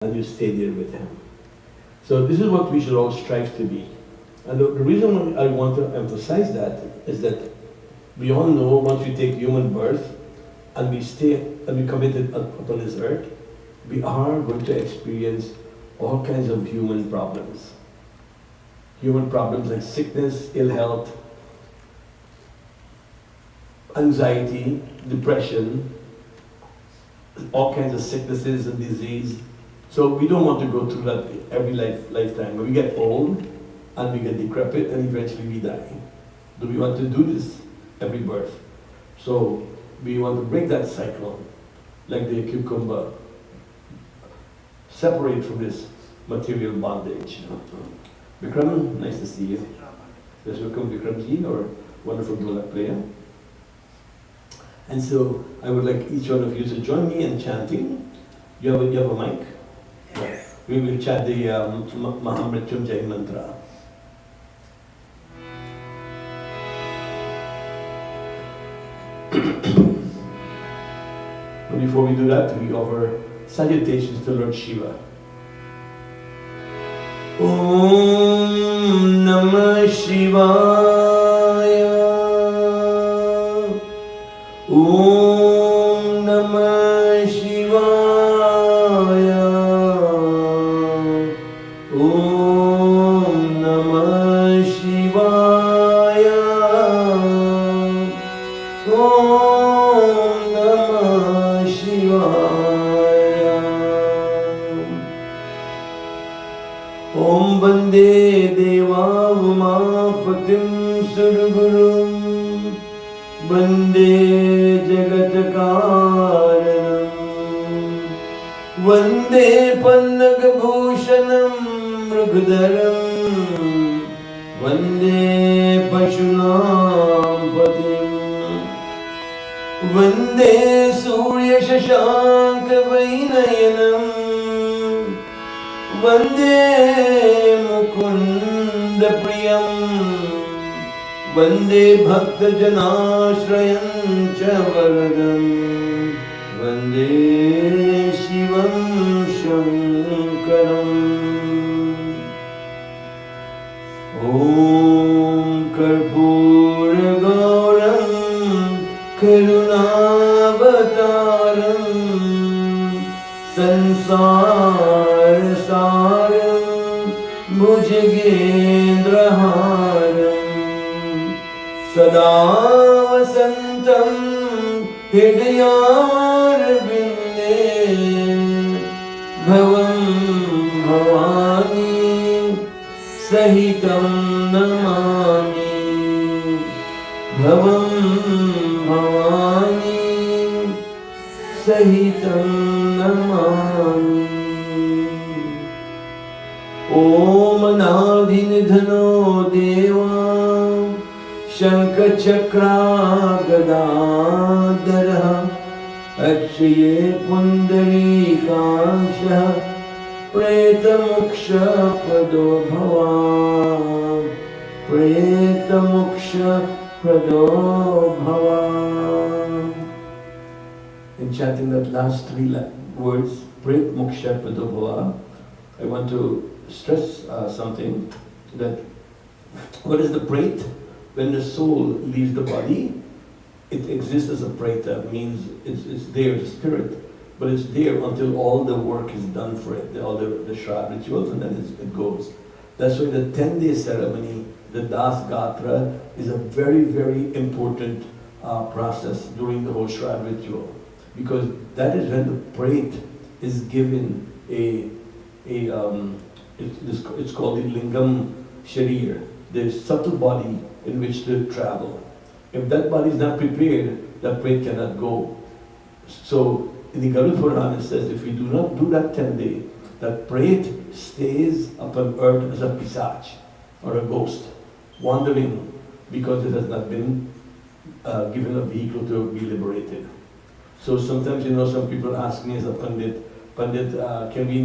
and you stay there with Him. So this is what we should all strive to be. And the reason why I want to emphasize that is that we all know once we take human birth and we stay and we committed upon this earth, we are going to experience all kinds of human problems. Human problems like sickness, ill health, anxiety, depression, all kinds of sicknesses and disease. So we don't want to go through that every lifetime. When we get old and we get decrepit and eventually we die. Do we want to do this every birth? So we want to break that cycle like the cucumber. Separate from this material bondage. Vikram, nice to see you. Yes, welcome Vikramji, our wonderful dholak player. And so I would like each one of you to join me in chanting. You have a mic? Yes. We will chant the Mahamrityunjay mantra. But before we do that, we offer salutations to Lord Shiva. Om Namah Shivaya. Om Namah Shivaya. Om Namah Shivaya. Om Namah Shivaya. Om Bande Deva Umapatim Surgurum Bande Jagatakaranam Vande Pannagabhushanam Mrugdaram Vande Pashunam Patim Vande Surya Shashanka Vainayanam Vande Mukunda Priyam Vande Bhakta Janashrayam Chavaradam Vande Shivam Shankaram Om Karpura Gauram Karunavataram Sansar Saram Bhujagendraharam Sada Vasantam Hridayarvinde Bhavam Bhavani Sahitam Namami Bhavam Bhavani Sahitam Namami Om Anadinidhano Deva Shankachakra Gadadhara Akshaye Pundarikaksha Pretamoksha Prado Bhava Pretamoksha Prado Bhava. In chanting that last three words, Pretamoksha Prado Bhava, I want to stress something, that what is the pret? When the soul leaves the body, it exists as a preta, means it's there, the spirit, but it's there until all the work is done for it, all the Shraddha rituals, and then it goes. That's why the 10-day ceremony, the Das Gatra, is a very, very important process during the whole Shraddha ritual, because that is when the pret is given it's called the Lingam Sharir, the subtle body in which to travel. If that body is not prepared, that pret cannot go. So in the Garuda Purana it says, if we do not do that 10-day, that pret stays upon earth as a pisach or a ghost, wandering because it has not been given a vehicle to be liberated. So sometimes, some people ask me as a Pandit, can we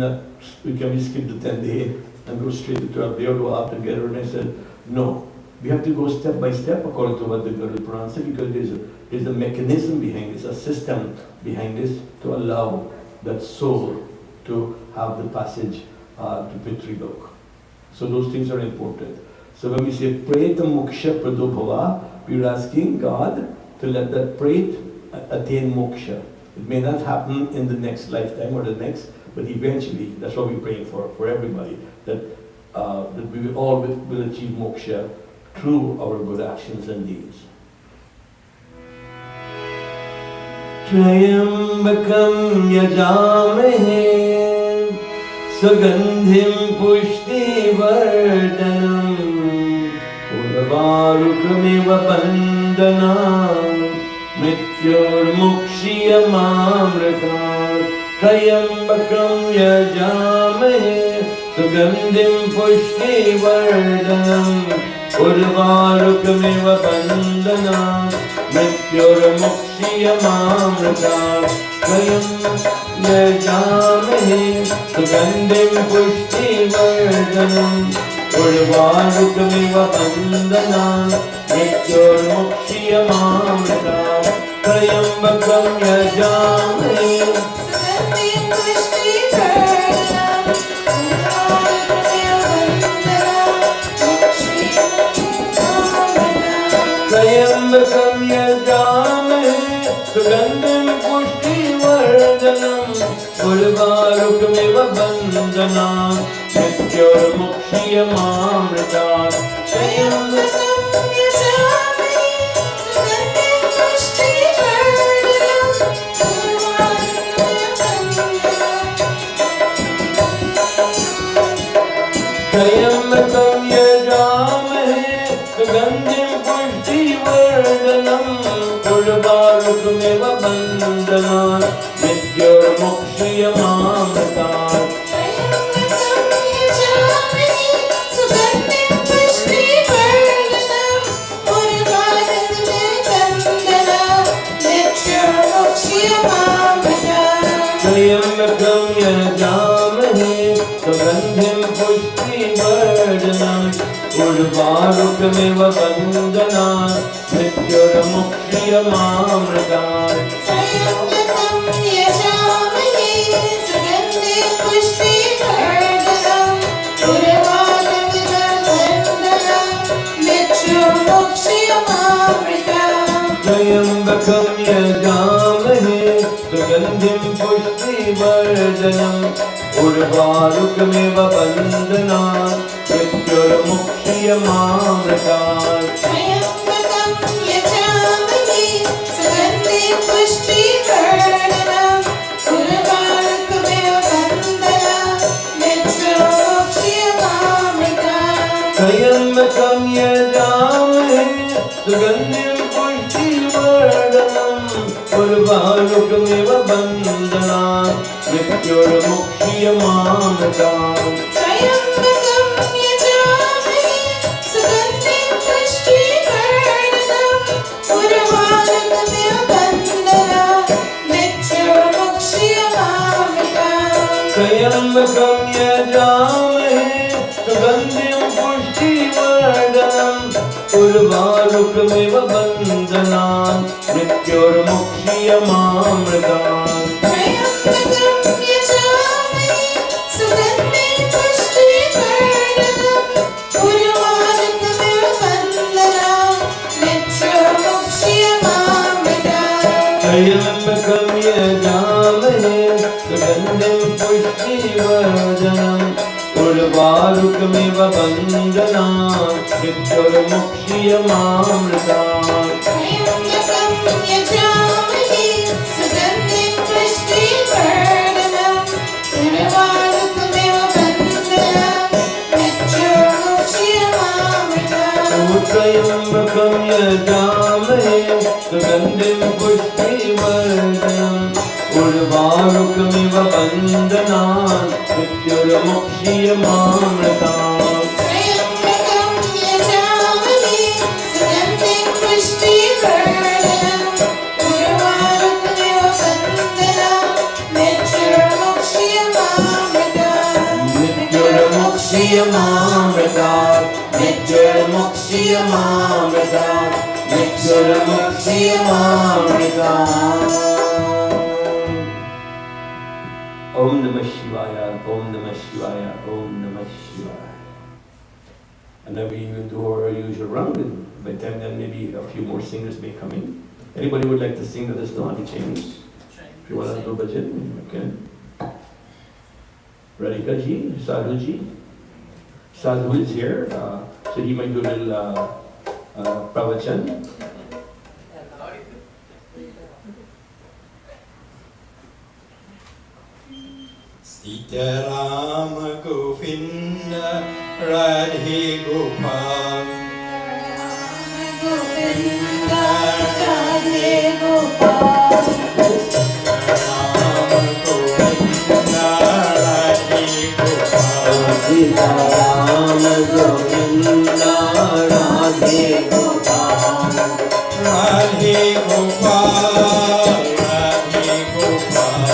skip the 10-day and go straight to 12-day or go out together? And I said, no. We have to go step by step according to what the Garuda Purana says, because there's a mechanism behind this, a system behind this to allow that soul to have the passage to Pitralok. So those things are important. So when we say Preta Moksha Pradobhava, we are asking God to let that Pret attain moksha. It may not happen in the next lifetime or the next, but eventually, that's what we're praying for everybody, that we will all will achieve moksha through our good actions and deeds. Trayambakam yajamahe sugandhim pushtivardhanam urvarukamiva bandhanam mrityormukshiyamamritam Trayambakam yajamahe sugandhim pushtivardhanam urvarukamiva bandhanam mrityormukshiyamamritam Trayam yajamahe sugandhim pushtivardhanam urvarukamiva bandhanam mrityormukshiyamamritam Trayambakam yajamahe sugandhim pushtivardhanam Trayambakam yajamahe sugandhim pushtivardhanam urvarukamiva bandhanam mrityormukshiyamamritam Trayambakam yajamahe sugandhim pushtivardhanam Trayambakam yajamahe sugandhim pushtivardhanam urvarukamiva bandhanam mrityormukshiyamamritam Trayambakam yajamahe sugandhim pushtivardhanam urvarukamiva bandhanam mrityormukshiyamamritam Trayambakam yajamahe sugandhim pushtivardhanam urvarukamiva bandhanam mrityormukshiyamamritam Trayambakam yajamahe sugandhim pushtivardhanam urvarukamiva bandhanam mrityormukshiyamamritam Trayambakam yajamahe sugandhim pushtivardhanam urvarukamiva bandhanam mrityormukshiyamamritam Trayambakam yajamahe sugandhim pushtivardhanam urvarukamiva bandhanam mrityormukshiyamamritam Trayambakam yajamahe sugandhim pushtivardhanam urvarukamiva bandhanam mrityormukshiyamamritam Trayambakam yajamahe sugandhim pushtivardhanam urvarukamiva bandhanam mrityormukshiyamamritam Trayambakam yajamahe sugandhim pushtivardhanam urvarukamiva bandhanam mrityormukshiyamamritam Trayambakam yajamahe sugandhim pushtivardhanam urvarukamiva bandhanam mrityormukshiyamamritam Trayambakam yajamahe sugandhim pushtivardhanam urvarukamiva bandhanam mrityormukshiyamamritam Trayambakam yajamahe sugandhim pushtivardhanam urvarukamiva bandhanam mrityormukshiyamamritam Trayambakam yajamahe sugandhim pushtivardhanam urvarukamiva bandhanam mrityormukshiyamamritam mrityormukshiyamamritam mrityormukshiyamamritam mrityormukshiyamamritam Om Namah Shivaya, Om Namah Shivaya, Om Namah Shivaya. And then we will do our usual round, and by the time then maybe a few more singers may come in. Anybody would like to sing, let us know. Any change? If you want to do bhajan, okay. Radhika ji, Sadhu ji. Sadhu is here, so he might do a little pravachan. Sita Rama Govinda Radhe Gopal. Govinda Radhe Gopal. Rama Govinda Radhe Gopal. Sita Rama Govinda Radhe Gopal. Radhe Gopal, Radhe Gopal.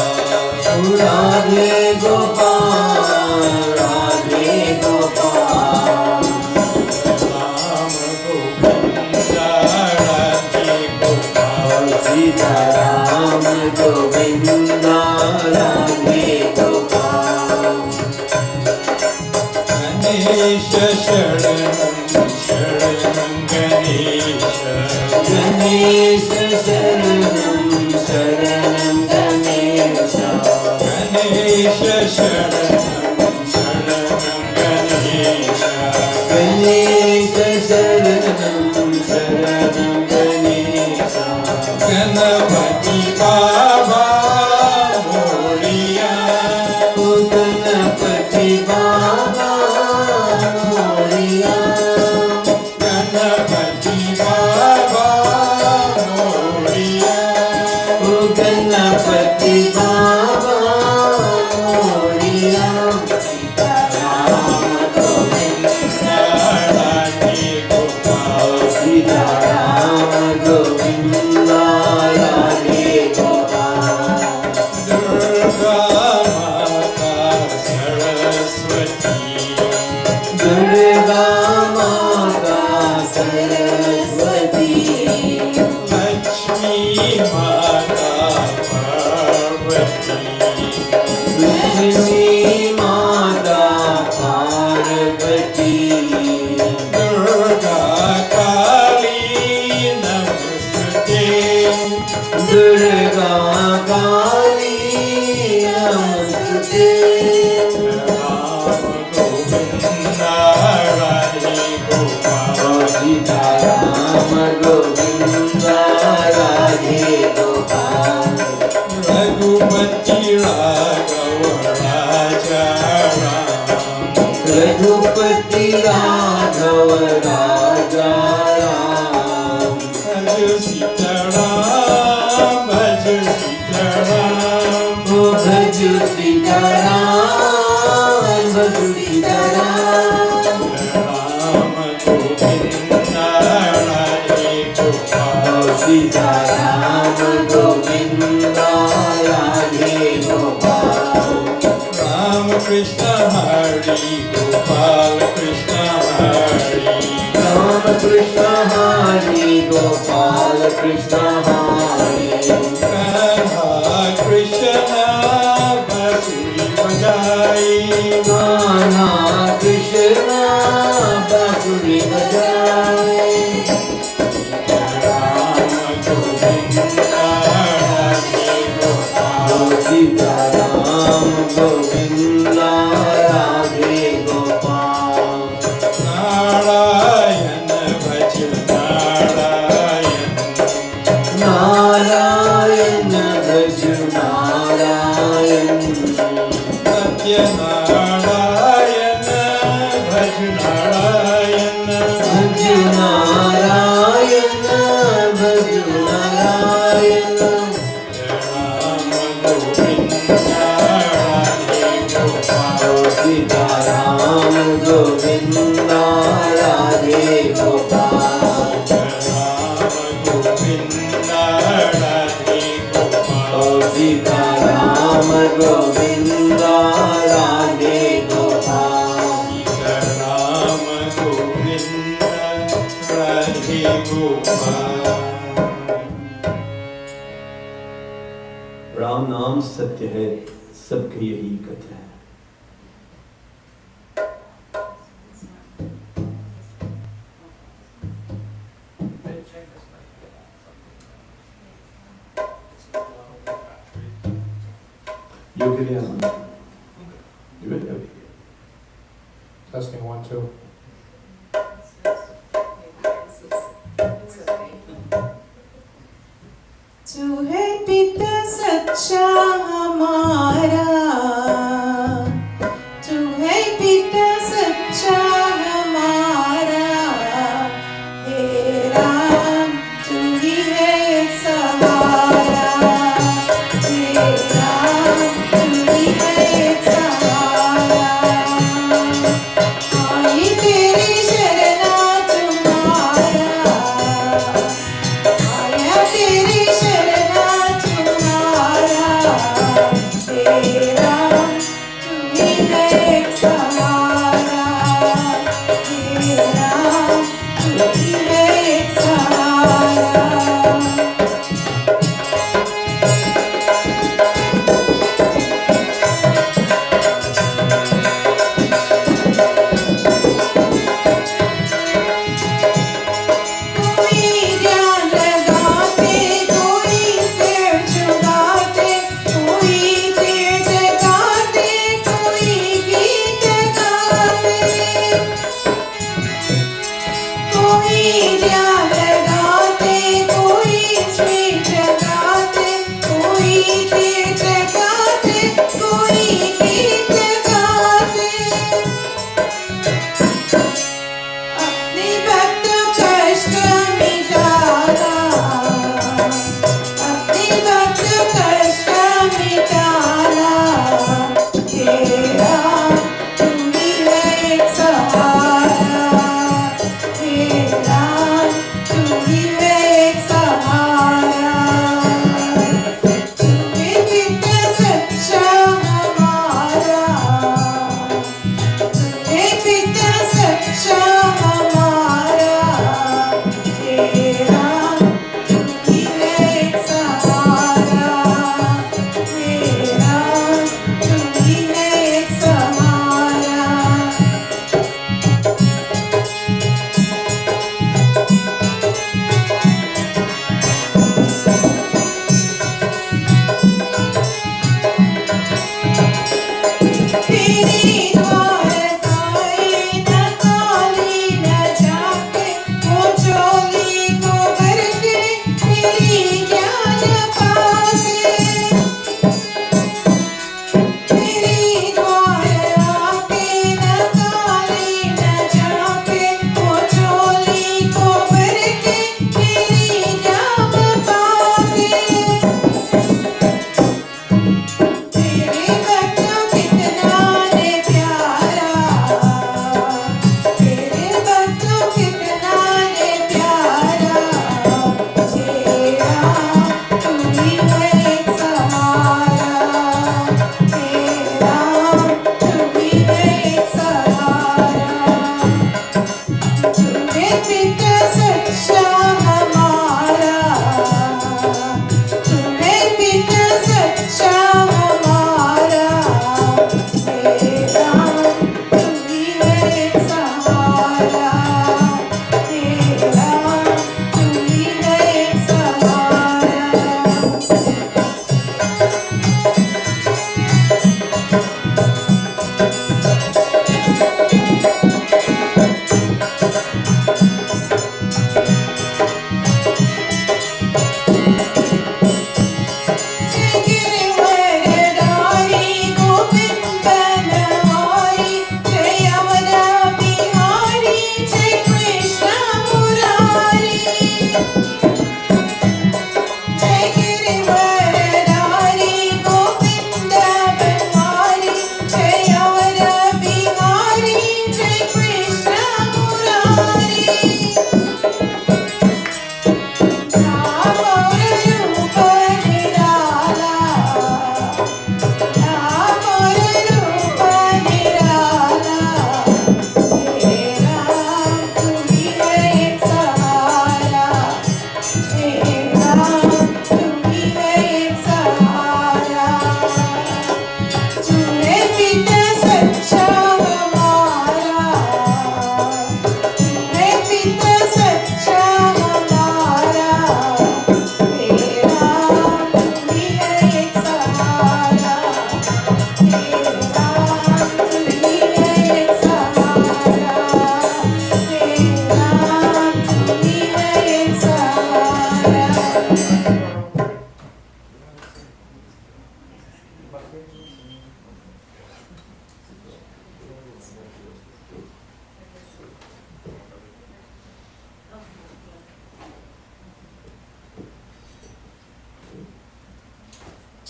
Radhe Gopal, Radhe Gopal. Rama Govinda Radhe Gopal. Sita Rama Govinda Radhe Gopal. Ganesha Sharanam Sharanam Ganesha. Ganesha Sharanam Sharanam Ganesha. Ganesha Sharanam Sharanam Ganesha. Ganesha Sharanam Sharanam Ganesha. Ganapati Baba Moriya. Ganapati Baba Moriya. Ganapati Baba Moriya. Ganapati Baba Moriya. Sita Rama Govinda Radhe Gopal. Sita Rama Govinda Radhe Gopal. Durga Mata Saraswati. Durga Mata Saraswati. Lakshmi Mata Parvati. Lakshmi Mata Parvati. Durga Kali Namaste. Durga Kali Namaste. Rama Govinda Radhe Gopal. Sita Rama Govinda Radhe Gopal. Raghupati Raghav Raja Ram. Raghupati Raghav Raja Ram. Bhaj Sita Ram, Bhaj Sita Ram. Bhaj Sita Ram, Bhaj Sita Ram. Rama Govinda Radhe Gopal. Sita Rama Govinda Radhe Gopal. Rama Krishna Hari Gopal Krishna Hari. Rama Krishna Hari Gopal Krishna Hari. Radha Krishna Basuri Bajai. Radha Krishna Basuri Bajai. Rama Govinda Radhe Gopal. Sita Rama Govinda Radhe Gopal. Narayana Bhaj Narayan. Narayana Bhaj Narayan. Satya Narayana Bhaj Narayana. Bhaj Narayana Bhaj Narayana. Rama Govinda Radhe Gopal. Sita Rama Govinda Radhe Gopal. Rama Govinda Radhe Gopal. Sita Rama Govinda Radhe Gopal. Rama Govinda Radhe Gopal. Ram नाम सत्य है, सबके यही कथन है। You can hear me. You will have it. Testing 1, 2. तू है पिता सच्चा हमारा, तू है पिता सच्चा हमारा, तेरा तू ही है एक सहारा, तेरा तू ही है एक सहारा। आई तेरी शरणा तुम्हारा, आया तेरी शरणा तुम्हारा, तेरा तू ही है एक सहारा, तेरा तू ही है एक सहारा। कोई ध्यान लगाते, कोई सिर झुकाते, कोई तीर जगाते, कोई गीत गाते। कोई ध्यान लगाते, कोई सिर जगाते, कोई तीर जगाते, कोई गीत गाते। अपने भक्त कष्ट मिटाना, अपने भक्त कष्ट मिटाना, तेरा तू ही है एक सहारा, तेरा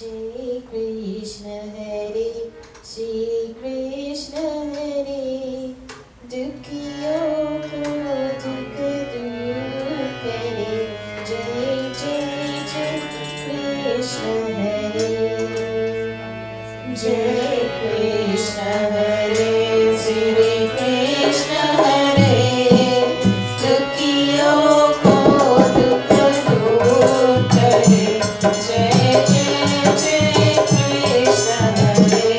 Jai Krishna Hare, Shri Krishna Hare, Dukhiyon ko dukh dur kare. Jai Jai Jai Krishna Hare, Jai Krishna Hare, Shri Krishna Hare, Dukhiyon ko dukh dur kare. Jai Jai Jai Krishna Hare.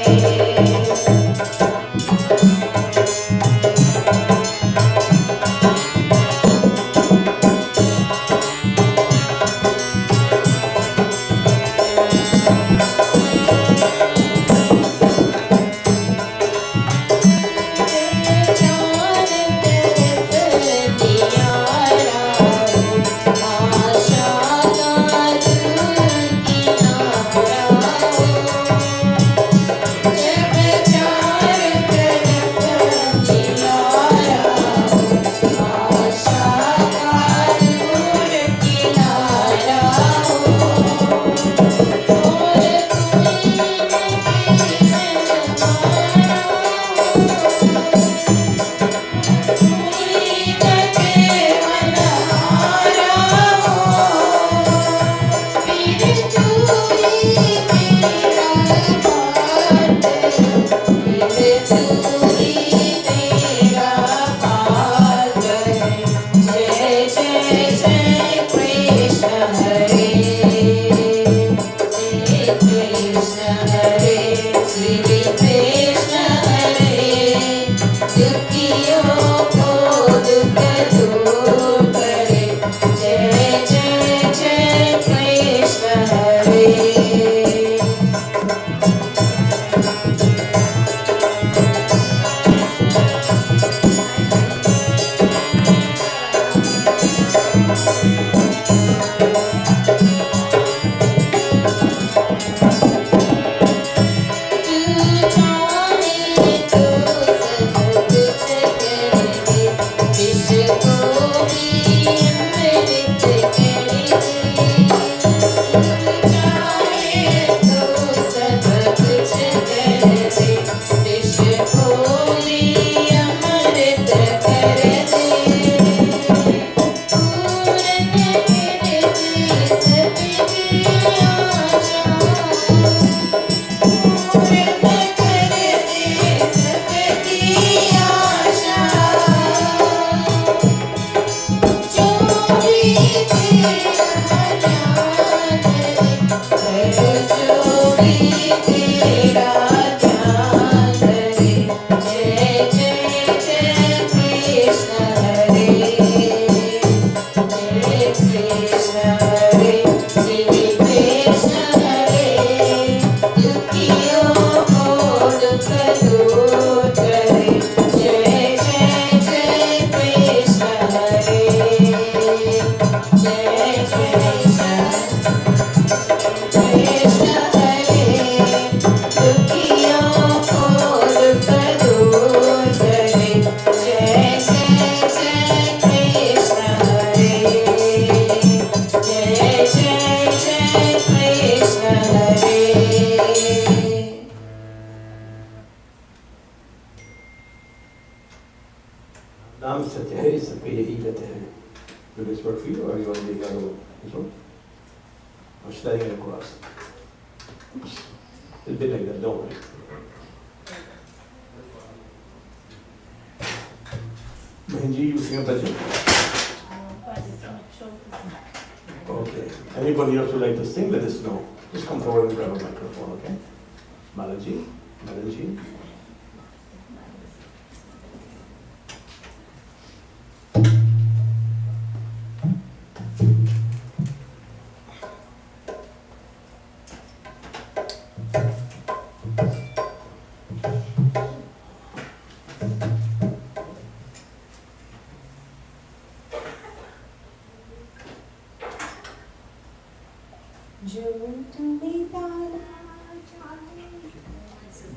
नाम सत्य है, सबके यही कहते हैं. Will this work for you, or you want to take out this one? Or should I get across? It'll be like that, don't worry. Mahinji, you sing a bhajan? Okay. Anybody else would like to sing, let us know. Just come forward and grab a microphone, okay? Malaji, Malaji.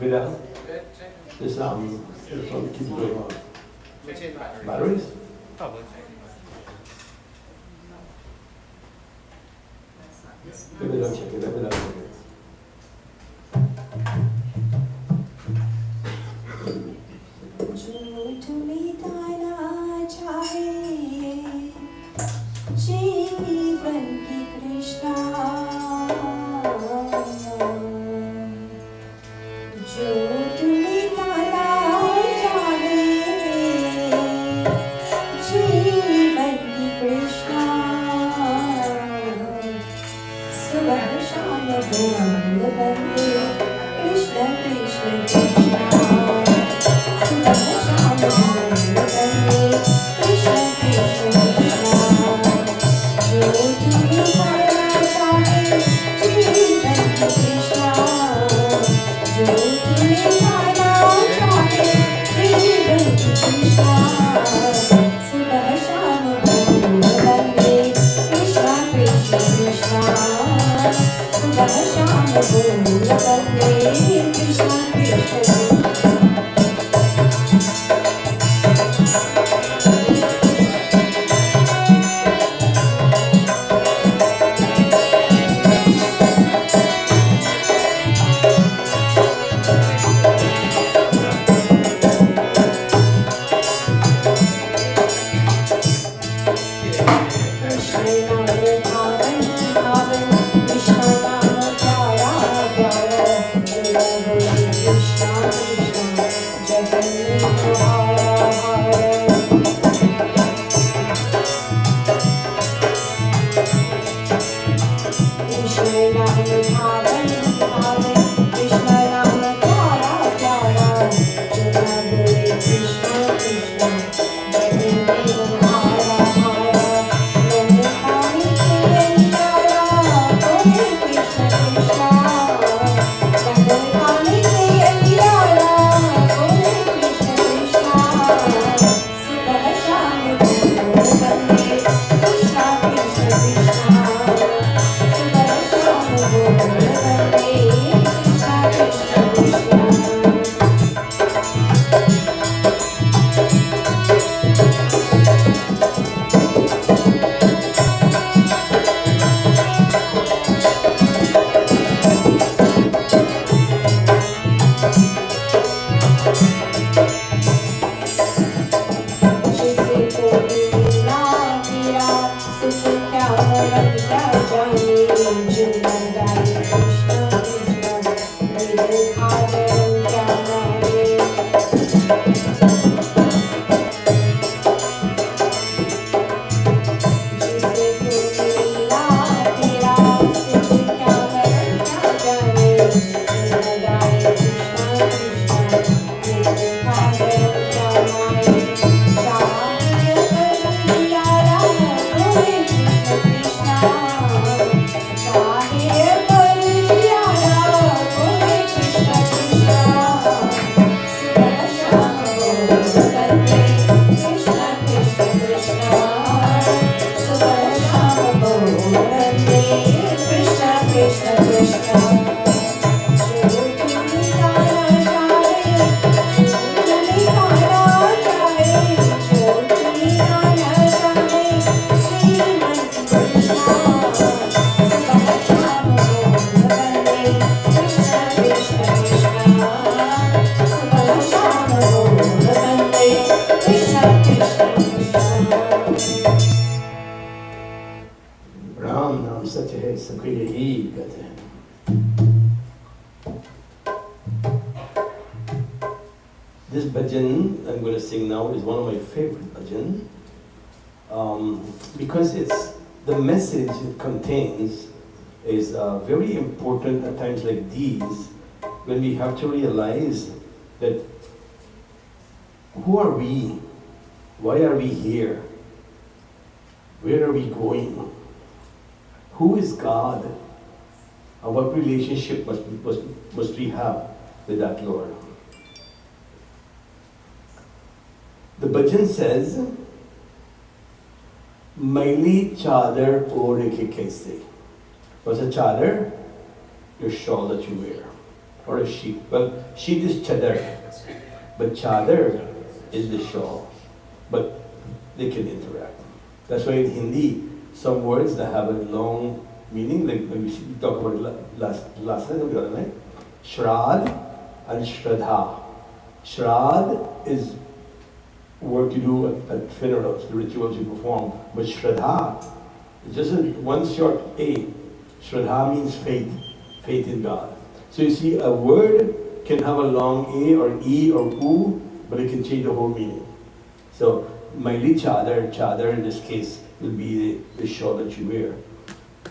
Bilal, this one keeps going on. Batteries? Maybe don't check it, maybe don't check it. तुम्हें ताना चाहे जीवन की कृष्णा जो तुम्हें ताना चाहे जीवन की कृष्णा सुबह शाम बोल बंदे कृष्ण कृष्ण कृष्ण सुबह शाम बोल बंदे कृष्ण कृष्ण कृष्ण जो तुम्हें पाना चाहे जीवन की कृष्णा जो तुम्हें पाना चाहे जीवन की कृष्णा सुबह शाम बोल बंदे कृष्ण कृष्ण कृष्ण सुबह शाम बोल बंदे कृष्ण कृष्ण कृष्ण नाम भावन भावन कृष्ण नाम प्यारा प्यारा बोलो बोलो कृष्ण कृष्ण जगन्नाथ हारा हारा कृष्ण नाम भावन भावन कृष्ण नाम प्यारा प्यारा बोलो बोलो कृष्ण कृष्ण जगन्नाथ हारा हारा रंग खाने के अंधारा बोले कृष्ण कृष्ण रंग खाने के अंधारा बोले कृष्ण कृष्ण सुबह शाम बोल बंदे कृष्ण कृष्ण कृष्ण सुबह शाम बोल बंदे कृष्ण कृष्ण कृष्ण जिसे कोई ना तेरा सुख क्या मरण क्या जाने जो न जाए कृष्ण कृष्ण मेरे खादर क्या माने जिसे कोई ना तेरा सुख क्या मरण क्या जाने जो न जाए कृष्ण कृष्ण मेरे खादर क्या माने चाहे पर बोले कृष्ण कृष्ण चाहे पर बोले कृष्ण कृष्ण सुबह शाम बोल बंदे कृष्ण कृष्ण कृष्ण सुबह शाम बोल बंदे कृष्ण कृष्ण कृष्ण जो तुम्हें ताना चाहे जो तुम्हें ताना चाहे जो तुम्हें ताना चाहे जीवन की कृष्णा सुबह शाम बोल बंदे कृष्ण कृष्ण कृष्ण सुबह शाम बोल बंदे कृष्ण कृष्ण कृष्ण राम नाम सच है सबके यही गत है. This bhajan I'm going to sing now is one of my favorite bhajan because it's the message it contains is very important at times like these when we have to realize that who are we, why are we here, where are we going, who is God, and what relationship must we have with that Lord. The bhajan says, Maili chadar oreke kaise. What's a chadar? Your shawl that you wear. Or a sheet. Well, sheet is chadar. But chadar is the shawl. But they can interact. That's why in Hindi, some words that have a long meaning, like when we talked about it last night or the other night, Shrad and Shraddha. Shrad is work you do at funerals, the rituals you perform. But Shraddha is just one short A. Shraddha means faith, faith in God. So you see, a word can have a long A or E or U, but it can change the whole meaning. So, Maili chadar, chadar in this case will be the shawl that you wear.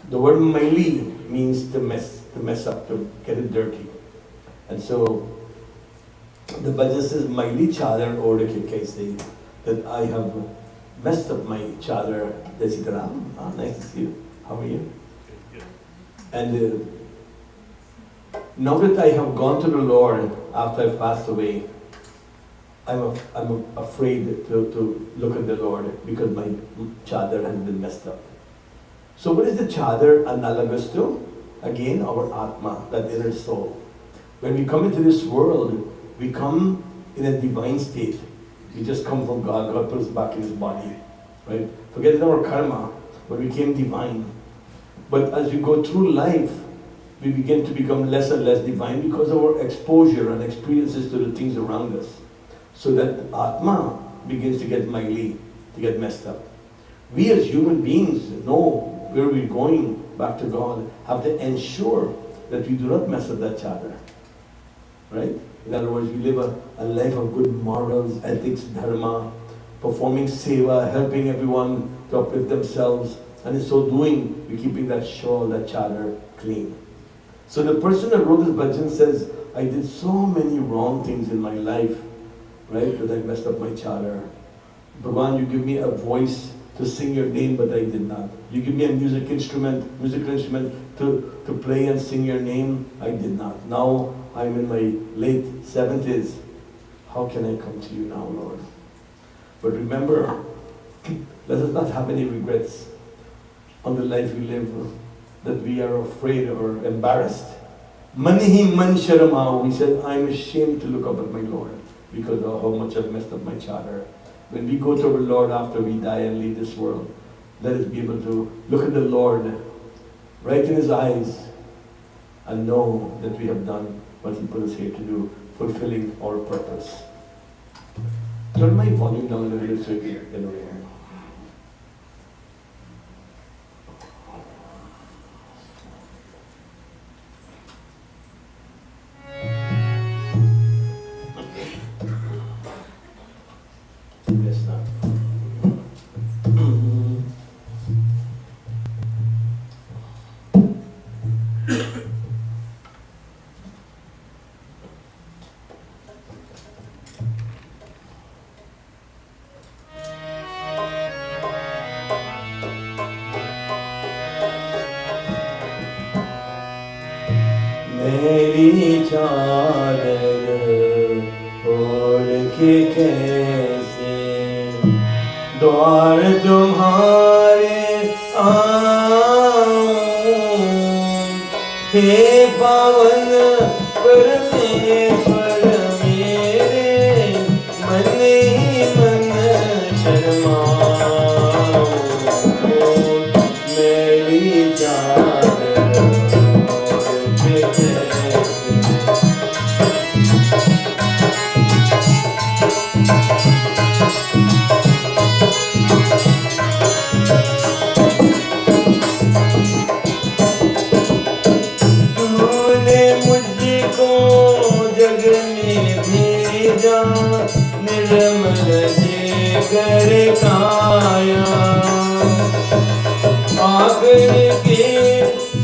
The word Maili means to mess up, to get it dirty. And so, the bhajan says, Maili chadar ode ke kaise, that I have messed up my chadar. Sitaram, nice to see you. How are you? And now that I have gone to the Lord after I passed away, I'm afraid to look at the Lord because my chadar has been messed up. So what is the chadar analogous to? Again, our Atma, that inner soul. When we come into this world, we come in a divine state. We just come from God. God put us back in His body, right? Forget our karma, but we became divine. But as we go through life, we begin to become less and less divine because of our exposure and experiences to the things around us. So that Atma begins to get maili, to get messed up. We as human beings know where we're going back to God, have to ensure that we do not mess up that chadar. Right? In other words, we live a life of good morals, ethics, dharma, performing seva, helping everyone to uplift themselves, and in so doing, we're keeping that shawl, that chadar clean. So the person that wrote this bhajan says, I did so many wrong things in my life, right? That I messed up my chadar. Bhagavan, you give me a voice to sing your name, but I did not. You give me a musical instrument to play and sing your name, I did not. Now I'm in my late 70s. How can I come to you now, Lord? But remember, let us not have any regrets on the life we live, that we are afraid or embarrassed. Manihi man sharamau, he said, I'm ashamed to look up at my Lord because of how much I've messed up my chadar. When we go to our Lord after we die and leave this world, let us be able to look at the Lord right in His eyes and know that we have done what He put us here to do, fulfilling our purpose. Turn my volume down a little bit so you can hear. Yes, now. मेरी चादर ओढ़ के कैसे द्वार तुम्हारे आऊं, हे पावन परमेश्वर मेरे, मन ही मन शर्माऊं, मेरी चादर ओढ़ के कैसे। निर्मल देकर काया, आकर के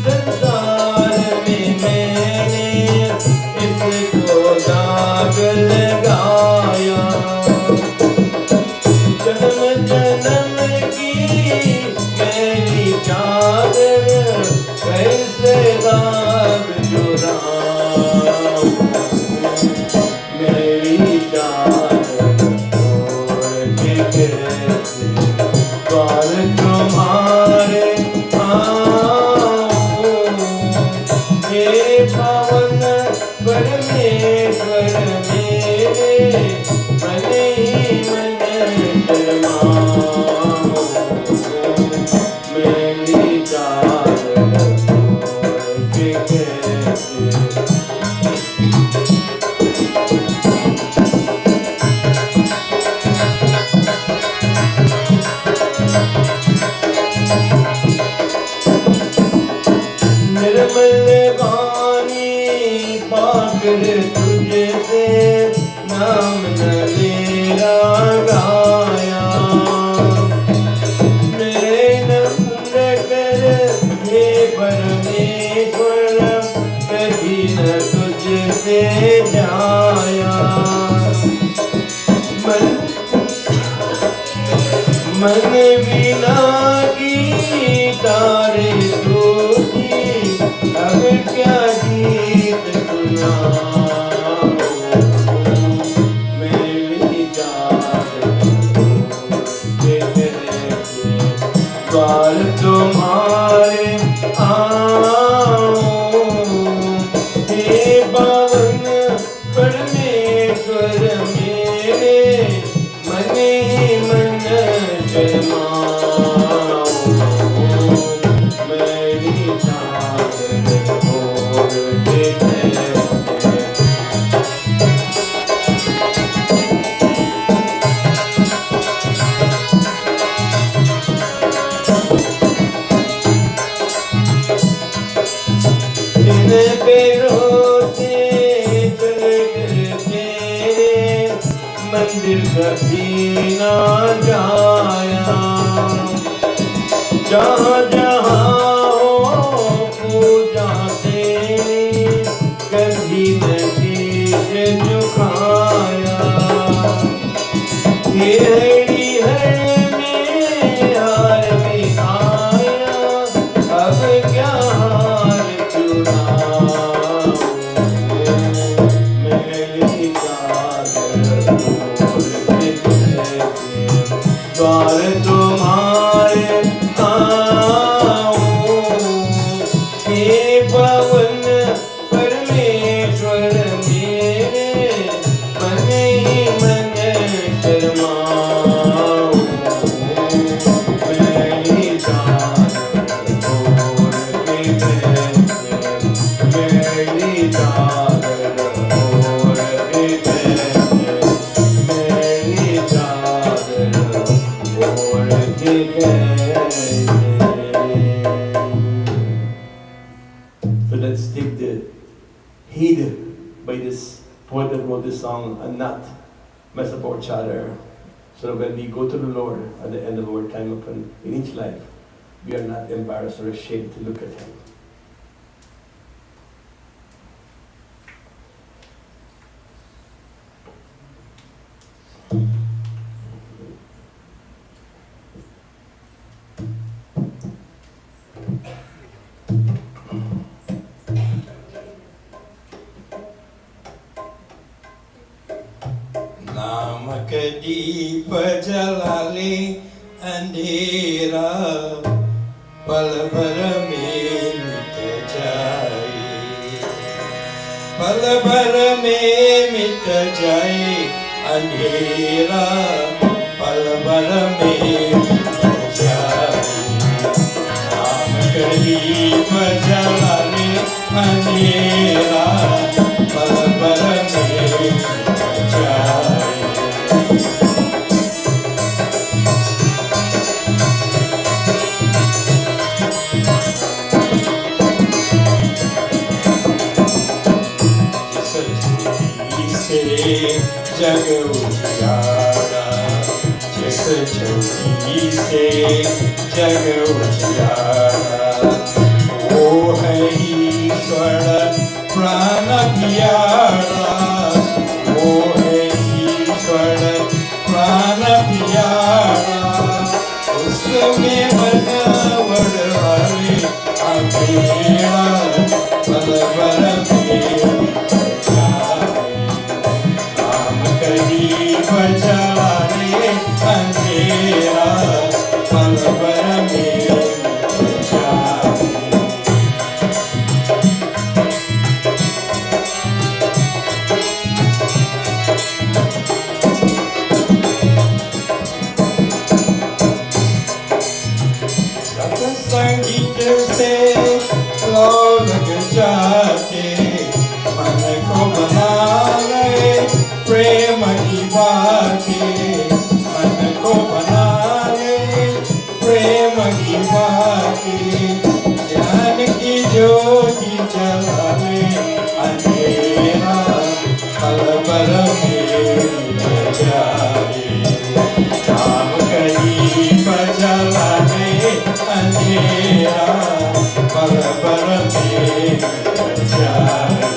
संसार में मैंने इसको दाग लगाया। जन्म जन्म की मेरी चादर कैसे दाग जुड़ाऊं, मेरी चादर ओढ़ के कैसे द्वार तुम्हारे आऊं, हे पावन परमेश्वर मेरे, मन ही मन बिना की तारे टूटी, अब क्या गीत सुनाऊं, मेरी जान के द्वार तुम्हारे आऊं, हे पावन परमेश्वर मेरे, मन ही मन शर्माऊं, मेरी चादर ओढ़ के कैसे इन पैरों से चल कर तेरे मंदिर कभी ना जाया, जहाँ जहाँ हो पूजा तेरी कभी न शीश झुकाया, ये हरी हर में हार में आया, अब क्या हार चुराऊं, मेरी चादर ओढ़ के कैसे द्वार तुम्हारे आऊं, हे पवन परमेश्वर मेरे, मन ही मन शर्माऊं, मेरी चादर ओढ़ के कैसे, मेरी चादर ओढ़ के कैसे, मेरी चादर ओढ़ के कैसे। So let's take the heed by this poet that wrote this song and not mess up our charter. So that when we go to the Lord at the end of our time upon in each life, we are not embarrassed or ashamed to look at Him. नामक दीप जला ले अंधेरा, पल भर में मिट जाए, पल भर में मिट जाए अंधेरा, पल भर में मिट जाए, नामक दीप जला ले अंधेरा, पल भर में मिट जाए। जग उजियारा, जिस ज्योति से जग उजियारा, वो है ईश्वर प्राण प्यारा, वो है ईश्वर प्राण प्यारा, उसमें बनवड़ वाले अंधेरा, पल भर में दीप जला ले अंधेरा, पल भर में मिट जाए। सत्संगीत से लो लग जाते, मन को बना गए प्रेम की बातें, मन को बना ले प्रेम की बातें, ज्ञान की ज्योति जला ले अंधेरा, पल भर में मिट जाए, नाम का दीप जला ले अंधेरा, पल भर में मिट जाए।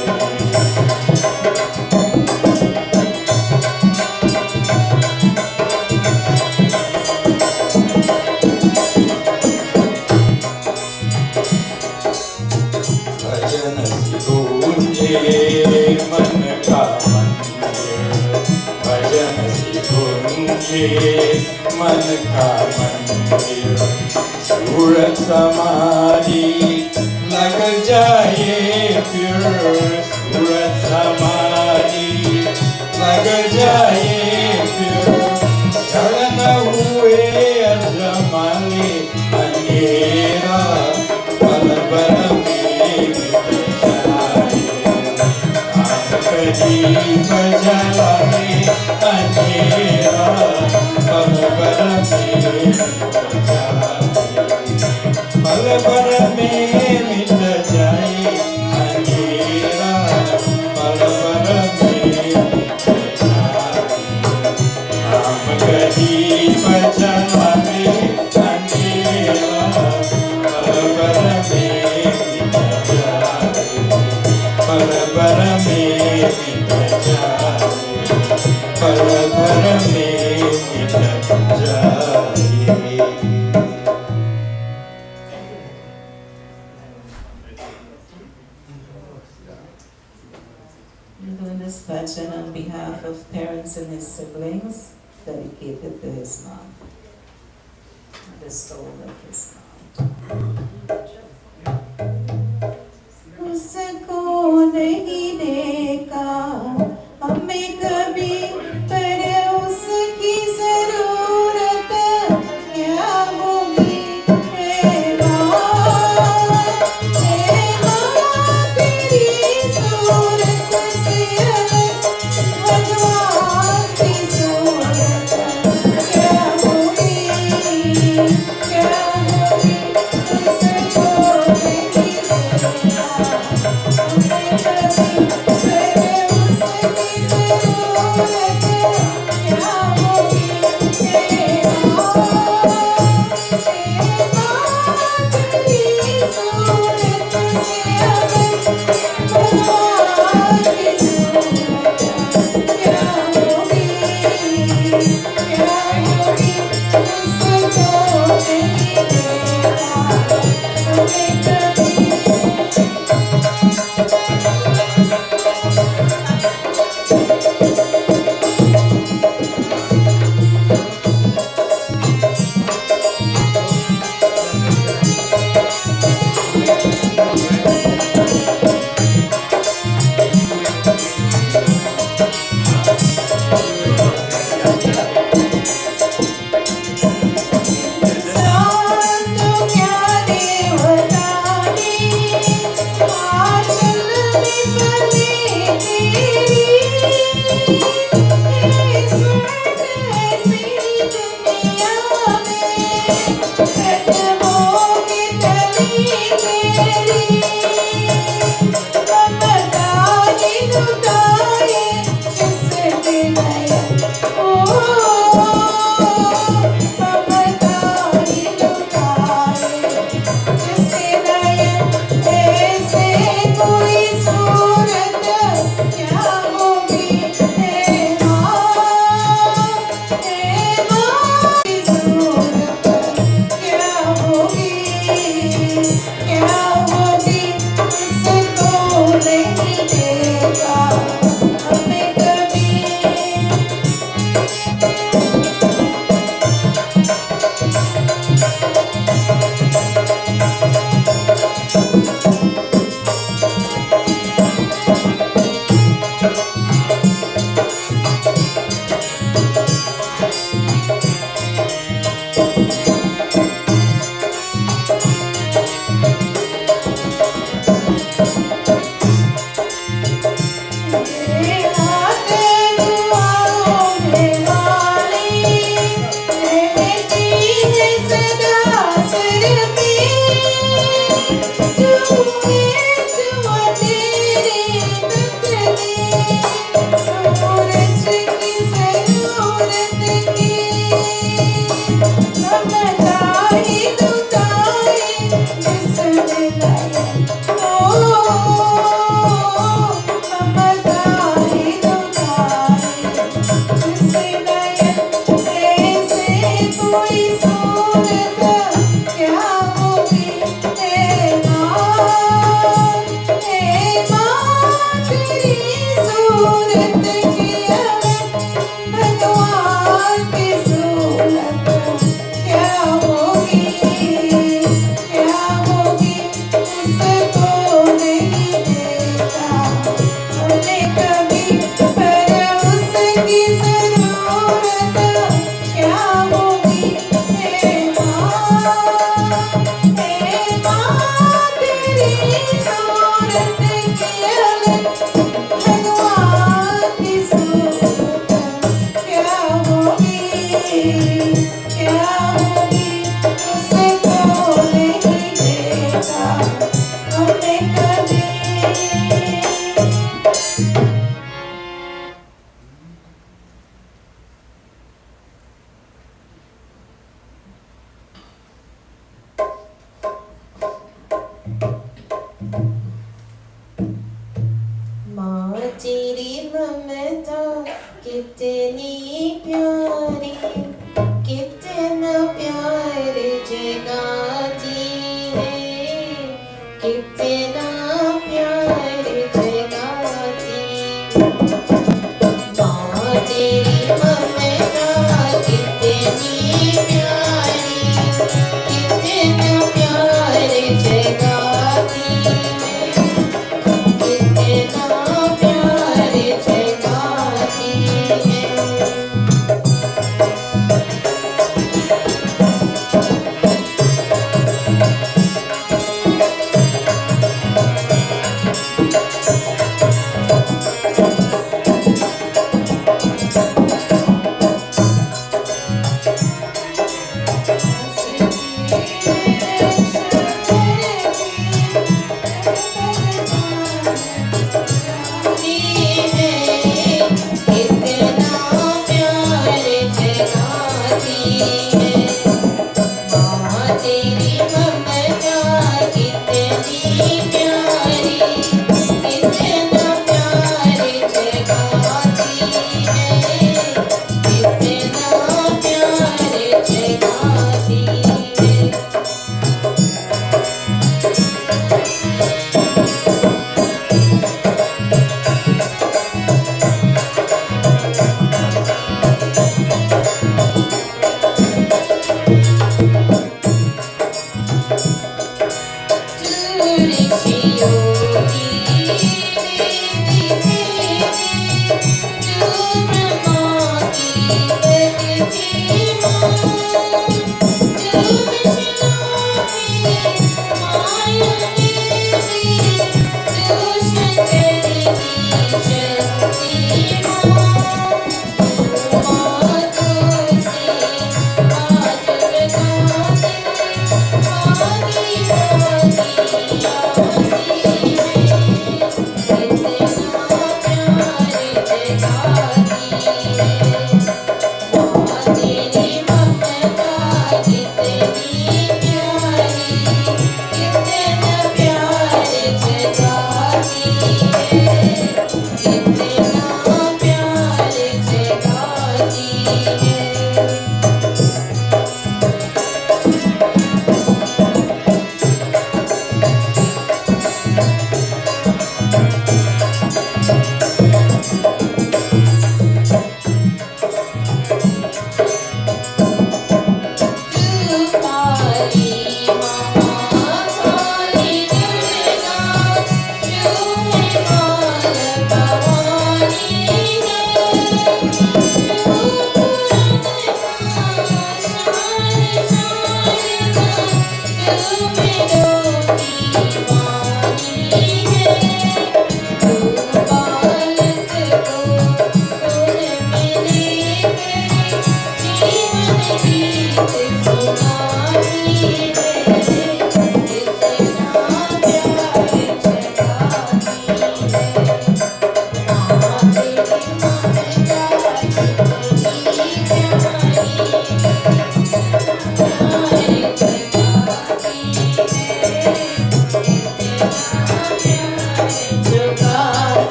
के मन का मंदिर सूरत समाधि लग जाए फिर सूरत समाधि लग जाए फिर जड़ न हुए अजमाले अंधेरा पल पल में मिट जाए प्रदीप जलाए अंधेरा पल पल में मिट जाए पल पल में मिट जाए अंधेरा पल पल में मिट जाए राम प्रदीप जलाए अंधेरा पल पल में मिट जाए पल भर में मिट जाए पल भर में मिट जाए We're doing this bhajan on behalf of parents and his siblings, dedicated to his mom, the soul of his mom. उसको नहीं देखा हमें कभी पर उसकी जरूरत क्या होगी हे माँ तेरी सूरत से अलग भगवान की सूरत क्या होगी उसको क्या भी उसे को नहीं देखा हमने कभी माँ तेरी ममता कितनी प्यारी कितना प्यार जगाती है कितना प्यार जगाती माँ तेरी ममता कितनी प्यारी कितना प्यार जगाती है कितना प्यार जगाती है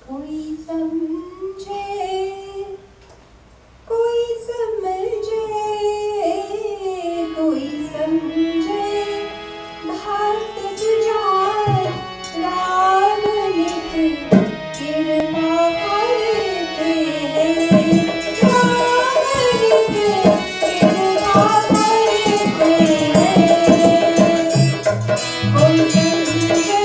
कोई समझे कोई समझे कोई समझे भारत सुजान राम नित कृपा करते हैं राम नित कृपा करते हैं कोई समझे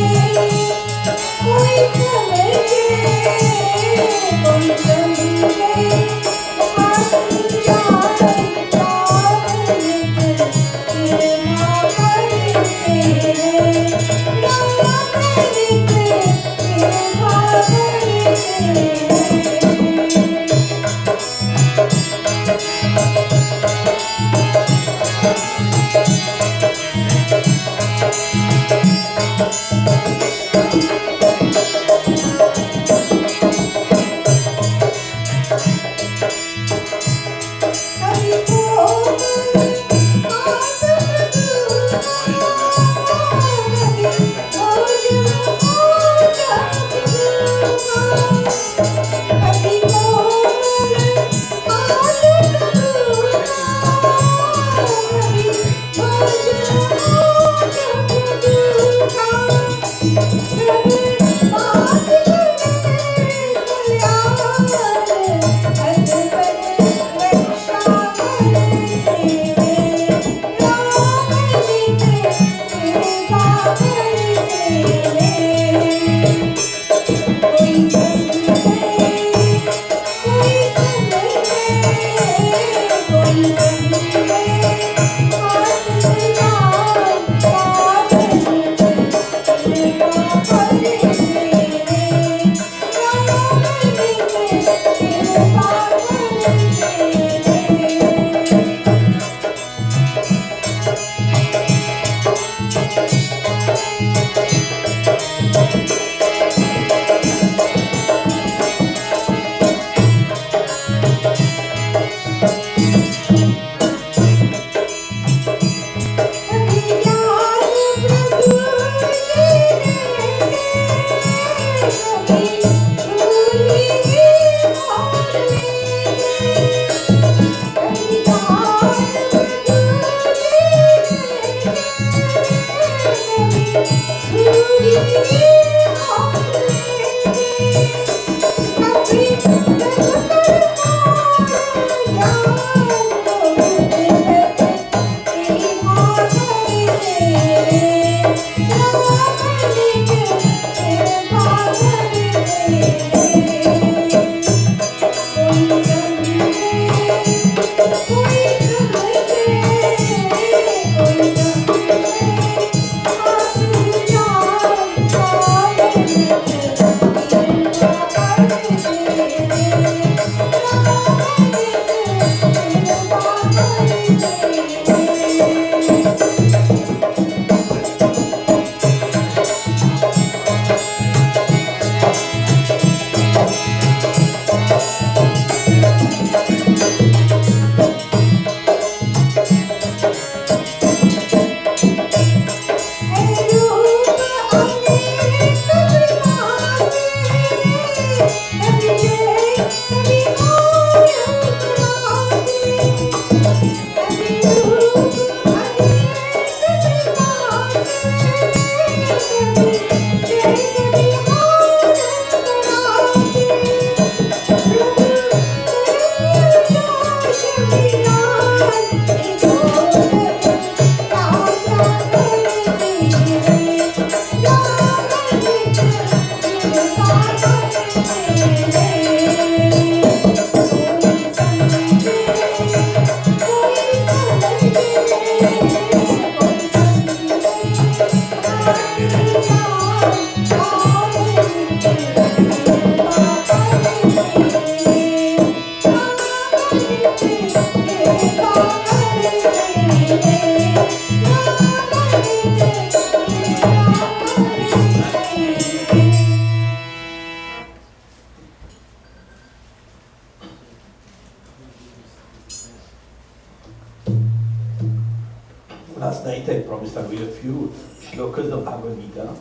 Last night I promised I'd read a few shlokas of Bhagavad Gita.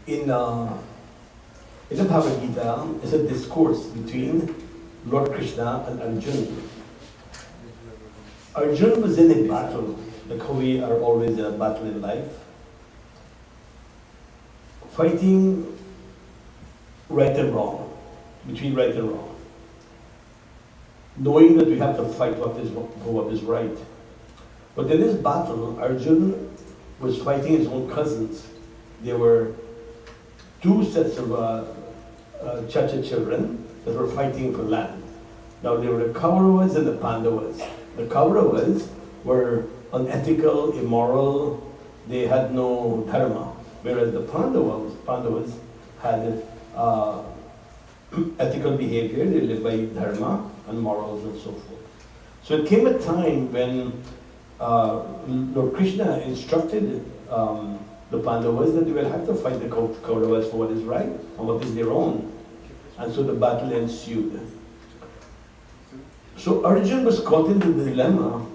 In the Bhagavad Gita is a discourse between Lord Krishna and Arjuna. Arjuna was in a battle, like how we are always in a battle in life, fighting right and wrong, between right and wrong, knowing that we have to fight for what is right. But in this battle, Arjuna was fighting his own cousins. There were two sets of Chacha children that were fighting for land. Now there were the Kauravas and the Pandavas. The Kauravas were unethical, immoral, they had no dharma, whereas the Pandavas had ethical behavior, they lived by dharma and morals and so forth. So it came a time when Lord Krishna instructed the Pandavas that they will have to fight the Kauravas for what is right and what is their own. And so the battle ensued. So Arjuna was caught in the dilemma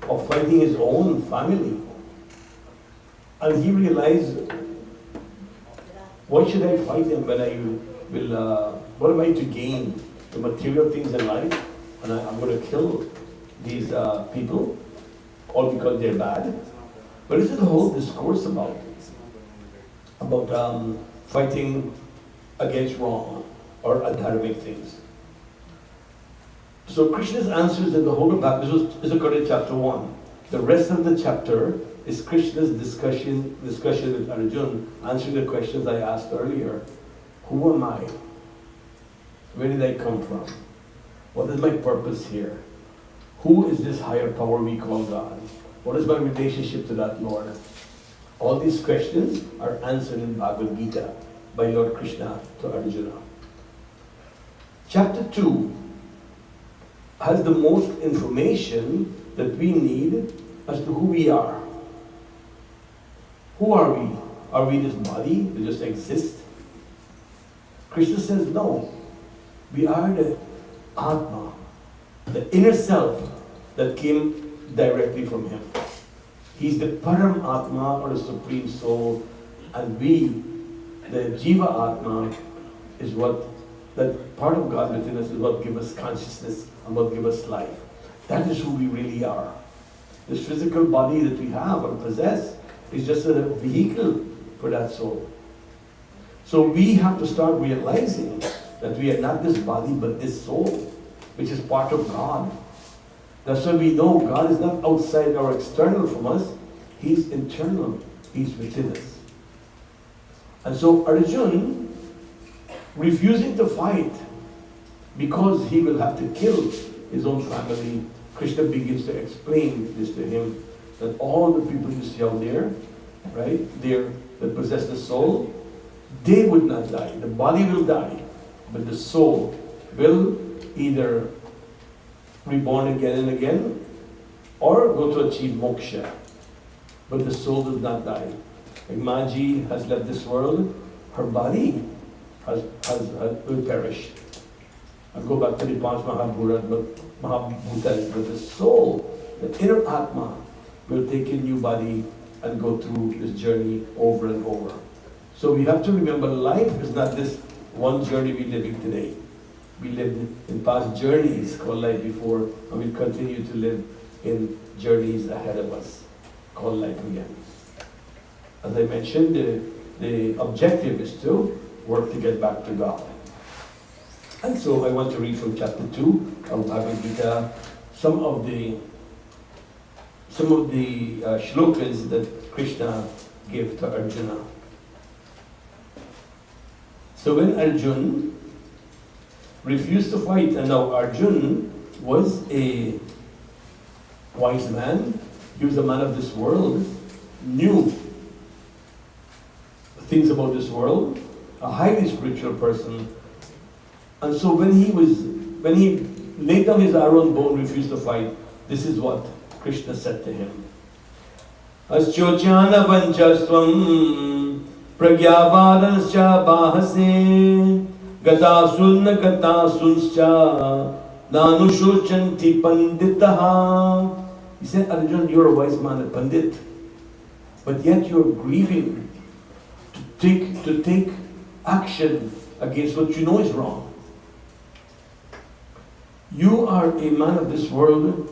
of fighting his own family. And he realized, why should I fight them when I will, what am I to gain? The material things in life, and I'm going to kill these people, all because they're bad. But this is the whole discourse about fighting against wrong or adharmic things. So Krishna's answers in the whole of Bhagavad Gita is occurred in chapter 1. The rest of the chapter is Krishna's discussion with Arjuna, answering the questions I asked earlier. Who am I? Where did I come from? What is my purpose here? Who is this higher power we call God? What is my relationship to that Lord? All these questions are answered in Bhagavad Gita by Lord Krishna to Arjuna. Chapter 2 has the most information that we need as to who we are. Who are we? Are we this body that just exists? Krishna says no. We are the Atma, the inner self that came directly from him. He's the Param Atma, or the Supreme Soul, and we, the Jiva Atma, is what, that part of God within us is what gives us consciousness and what gives us life. That is who we really are. This physical body that we have or possess is just a vehicle for that soul. So we have to start realizing that we are not this body but this soul, which is part of God. That's why we know God is not outside or external from us. He's internal. He's within us. And so Arjuna, refusing to fight because he will have to kill his own family, Krishna begins to explain this to him, that all the people you see out there, right, there that possess the soul, they would not die. The body will die, but the soul will either reborn again and again, or go to achieve moksha. But the soul does not die. Like Maji has left this world, her body will perish. I'll go back to the Panch Mahabhutas, but the soul, the inner Atma, will take a new body and go through this journey over and over. So we have to remember, life is not this one journey we're living today. We lived in past journeys called life before, and we continue to live in journeys ahead of us called life again. As I mentioned, the objective is to work to get back to God. And so I want to read from chapter 2 of Bhagavad Gita some of the shlokas that Krishna gave to Arjuna. So when Arjuna refused to fight, and now Arjuna was a wise man, he was a man of this world, knew things about this world, a highly spiritual person. And so when he laid down his iron bone, refused to fight, this is what Krishna said to him. Aschochyana vanchastvam pragyavadanscha bahase gatasunna gatasunscha nanushuchanti panditaha. He said, Arjuna, you're a wise man, a pandit, but yet you're grieving to take action against what you know is wrong. You are a man of this world.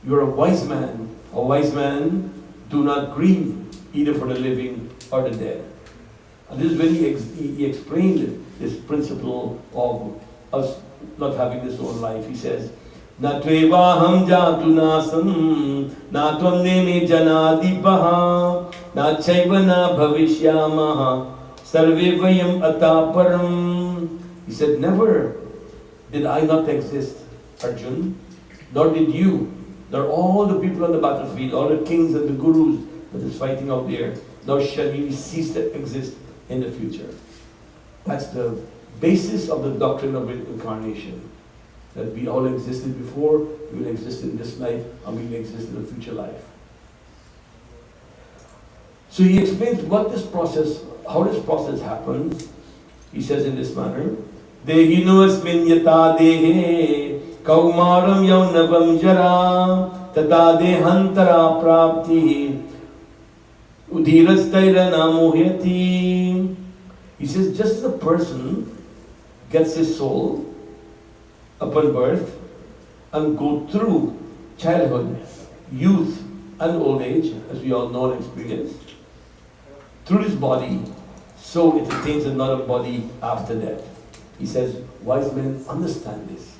You're a wise man. A wise man do not grieve either for the living or the dead. And this is when he explained this principle of us not having this own life. He says, Na tvevaham jatu nasam, na tvamne me janadipaha, na chaiva na bhavishyamaha, sarve vayam ataparam. He said, never did I not exist, Arjuna, nor did you, nor all the people on the battlefield, all the kings and the gurus that is fighting out there, nor shall we cease to exist in the future. That's the basis of the doctrine of incarnation. That we all existed before, we will exist in this life, and we will exist in the future life. So he explains how this process happens. He says in this manner, Dehino asmin yata dehe kaumaram yaunavam jara tata dehantara prapti udhirastaira namohyati. He says, just as a person gets his soul upon birth and go through childhood, youth, and old age, as we all know and experience, through his body, so it attains another body after death. He says, wise men understand this.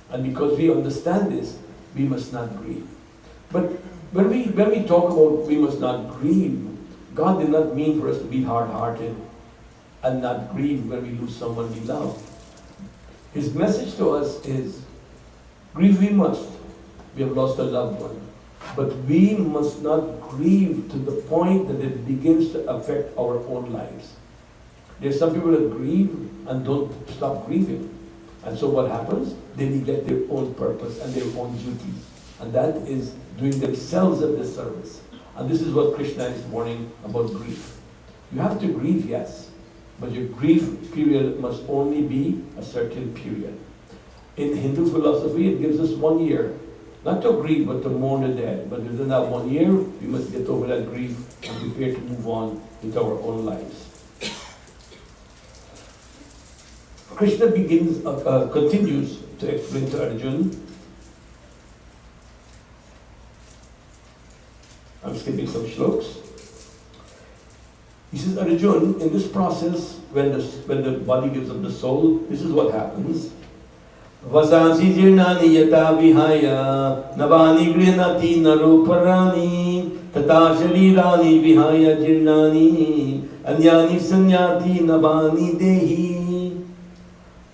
And because we understand this, we must not grieve. But when we talk about we must not grieve, God did not mean for us to be hard-hearted and not grieve when we lose someone we love. His message to us is, grieve we must. We have lost a loved one. But we must not grieve to the point that it begins to affect our own lives. There's some people that grieve and don't stop grieving. And so what happens? They neglect their own purpose and their own duty. And that is doing themselves a disservice. And this is what Krishna is warning about grief. You have to grieve, yes. But your grief period must only be a certain period. In Hindu philosophy, it gives us 1 year. Not to grieve, but to mourn the dead. But within that 1 year, we must get over that grief and prepare to move on with our own lives. Krishna continues to explain to Arjuna. I'm skipping some shlokas. He says, Arjuna, in this process, when the body gives up the soul, this is what happens. Vasansi jirnani yata vihaya navani grihnati naroparani tata sharirani vihaya jirnani anyani sanyati navani dehi.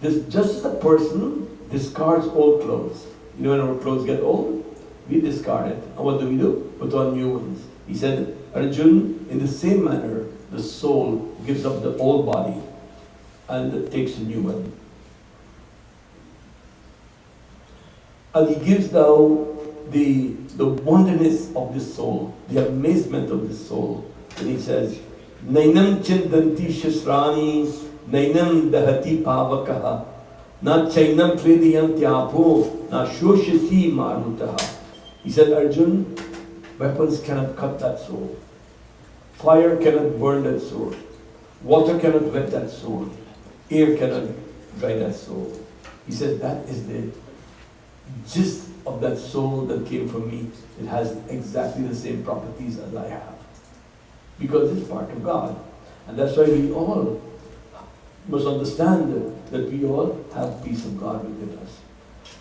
Just as a person discards old clothes. You know when our clothes get old, we discard it. And what do? Put on new ones. He said, Arjuna, in the same manner, the soul gives up the old body and takes a new one. And he gives now the wonderness of the soul, the amazement of the soul. And he says, Nainam chindanti shasrani, nainam dahati pavakaha, na chainam tvediyantyapo, na shoshati marutaha. He said, Arjuna, weapons cannot cut that sword. Fire cannot burn that sword. Water cannot wet that sword. Air cannot dry that sword. He said, that is the gist of that soul that came from me. It has exactly the same properties as I have. Because it's part of God. And that's why we all must understand that we all have peace of God within us.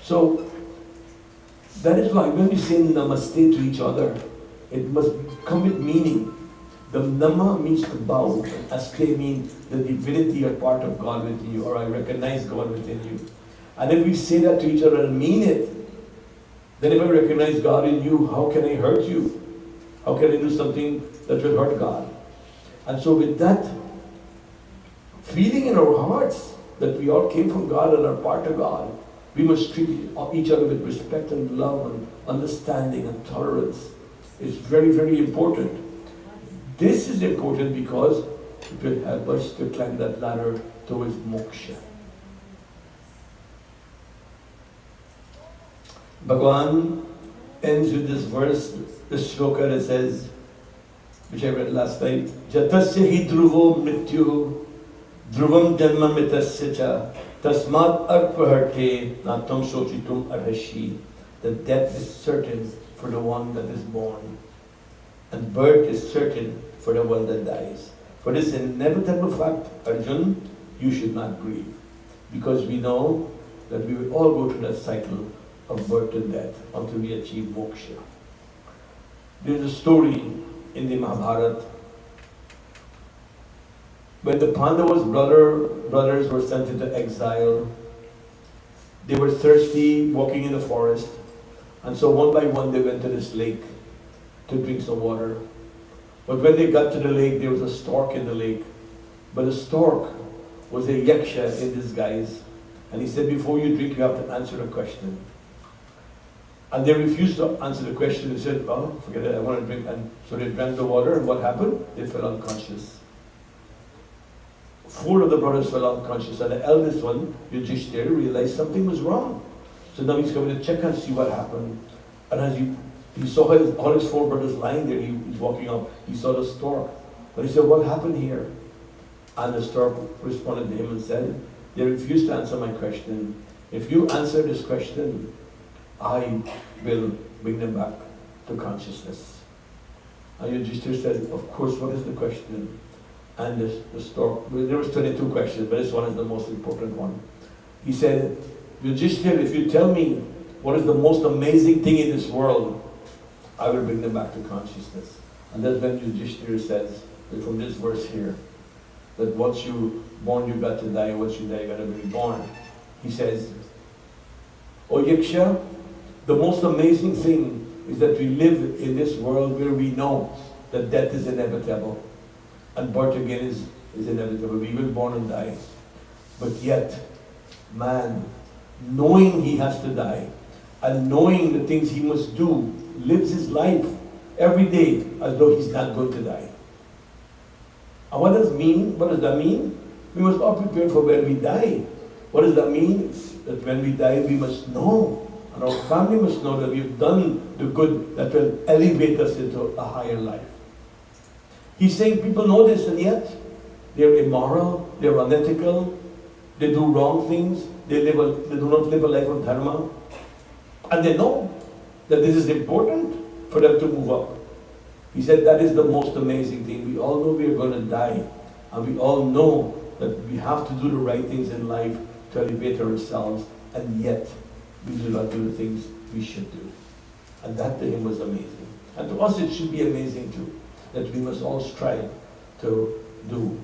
So, that is why when we say namaste to each other, it must come with meaning. The nama means to bow, and aste means the divinity or part of God within you, or I recognize God within you. And if we say that to each other and mean it, then if I recognize God in you, how can I hurt you? How can I do something that will hurt God? And so with that feeling in our hearts that we all came from God and are part of God, we must treat each other with respect and love and understanding and tolerance. It's very, very important. This is important because it will help us to climb that ladder towards moksha. Bhagavan ends with this verse, this shloka that says, which I read last night, Jatasya hi dhruvo mrityu dhruvam janma mitasya cha tasmat arpaharte natam sochitum arhashi. That death is certain for the one that is born, and birth is certain for the one that dies. For this inevitable fact, Arjuna, you should not grieve, because we know that we will all go through that cycle of birth and death until we achieve moksha. There's a story in the Mahabharata when the Pandavas' brothers were sent into exile. They were thirsty, walking in the forest, and so one by one they went to this lake to drink some water. But when they got to the lake, there was a stork in the lake. But the stork was a yaksha in disguise. And he said, before you drink, you have to answer a question. And they refused to answer the question. They said, oh, forget it, I want to drink. And so they drank the water, and what happened? They fell unconscious. 4 of the brothers fell unconscious, and the eldest one, Yudhishthira, realized something was wrong. So now he's coming to check and see what happened. And as he saw all his 4 brothers lying there, he's walking up, he saw the stork. But he said, what happened here? And the stork responded to him and said, they refused to answer my question. If you answer this question, I will bring them back to consciousness. And Yudhishthira said, of course, what is the question? And the stork, well, there was 22 questions, but this one is the most important one. He said, Yudhishthira, if you tell me what is the most amazing thing in this world, I will bring them back to consciousness. And that's when Yudhishthira says, from this verse here, that once you born, you got to die, once you die, you got to be reborn. He says, O Yaksha, the most amazing thing is that we live in this world where we know that death is inevitable and birth again is inevitable. We will born and die. But yet, man, knowing he has to die and knowing the things he must do, lives his life every day as though he's not going to die. And what does that mean? We must all prepare for when we die. What does that mean? That when we die, we must know, and our family must know that we've done the good that will elevate us into a higher life. He's saying people know this, and yet they're immoral, they're unethical, they do wrong things, they do not live a life of dharma, and they know that this is important for them to move up. He said that is the most amazing thing. We all know we are going to die, and we all know that we have to do the right things in life to elevate ourselves, and yet we do not do the things we should do. And that to him was amazing. And to us it should be amazing too, that we must all strive to do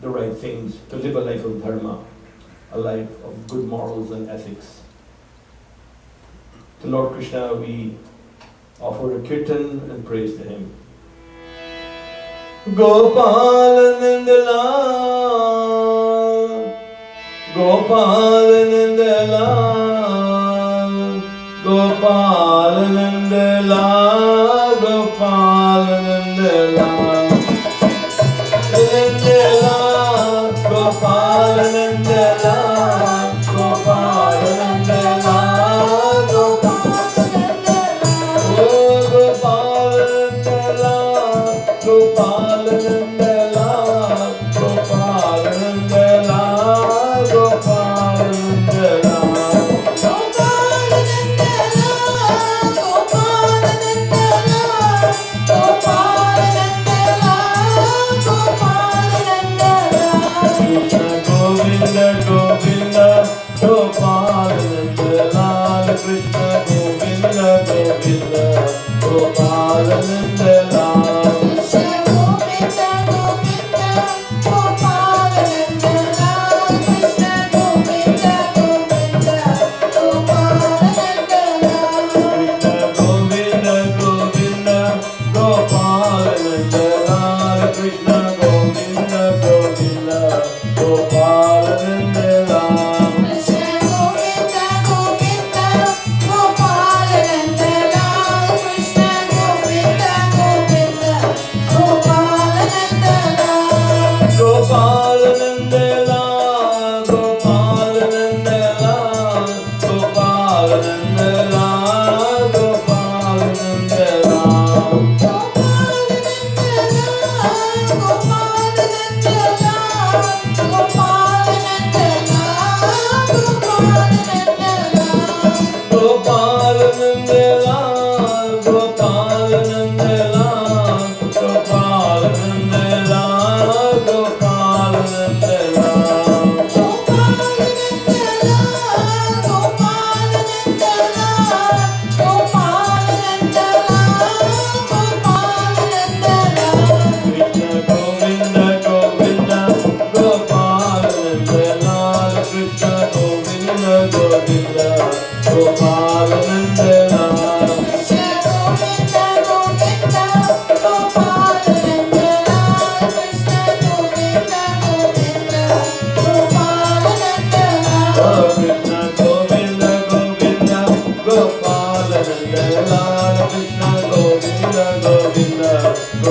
the right things, to live a life of dharma, a life of good morals and ethics. To Lord Krishna we offer a kirtan and praise to him. Gopal Nindalal, Gopal Nindalal, Gopal Nindalal, Gopal Nindalal, Nindalal, Gopal Nindalal, Gopal Nindalal, Gopal Nindalal, oh Gopal Nindalal, Gopal Nindalal, Gopal Nindalal, Gopal Nindalal, Gopal Nindalal, Gopal Nindalal, Gopal Nindalal, Gopal Nindalal, Krishna Govinda Govinda, Gopal Nindalal, Krishna Govinda Govinda, Gopal Nindalal, Krishna Govinda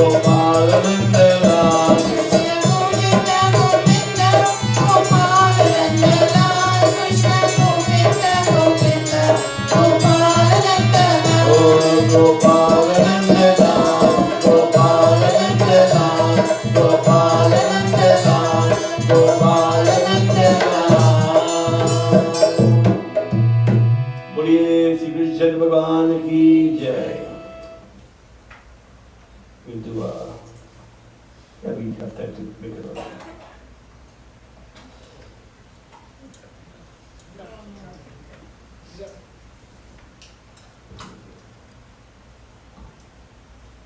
Gopal Nandalal Krishna Govinda Govinda Gopal Nandalal Krishna Govinda Govinda Gopal Nandalal Oh Gopal Nandalal Gopal Nandalal Gopal Nandalal Gopal Nandalal बोलिए श्री कृष्ण भगवान की जय. We'll do we have time to make it all.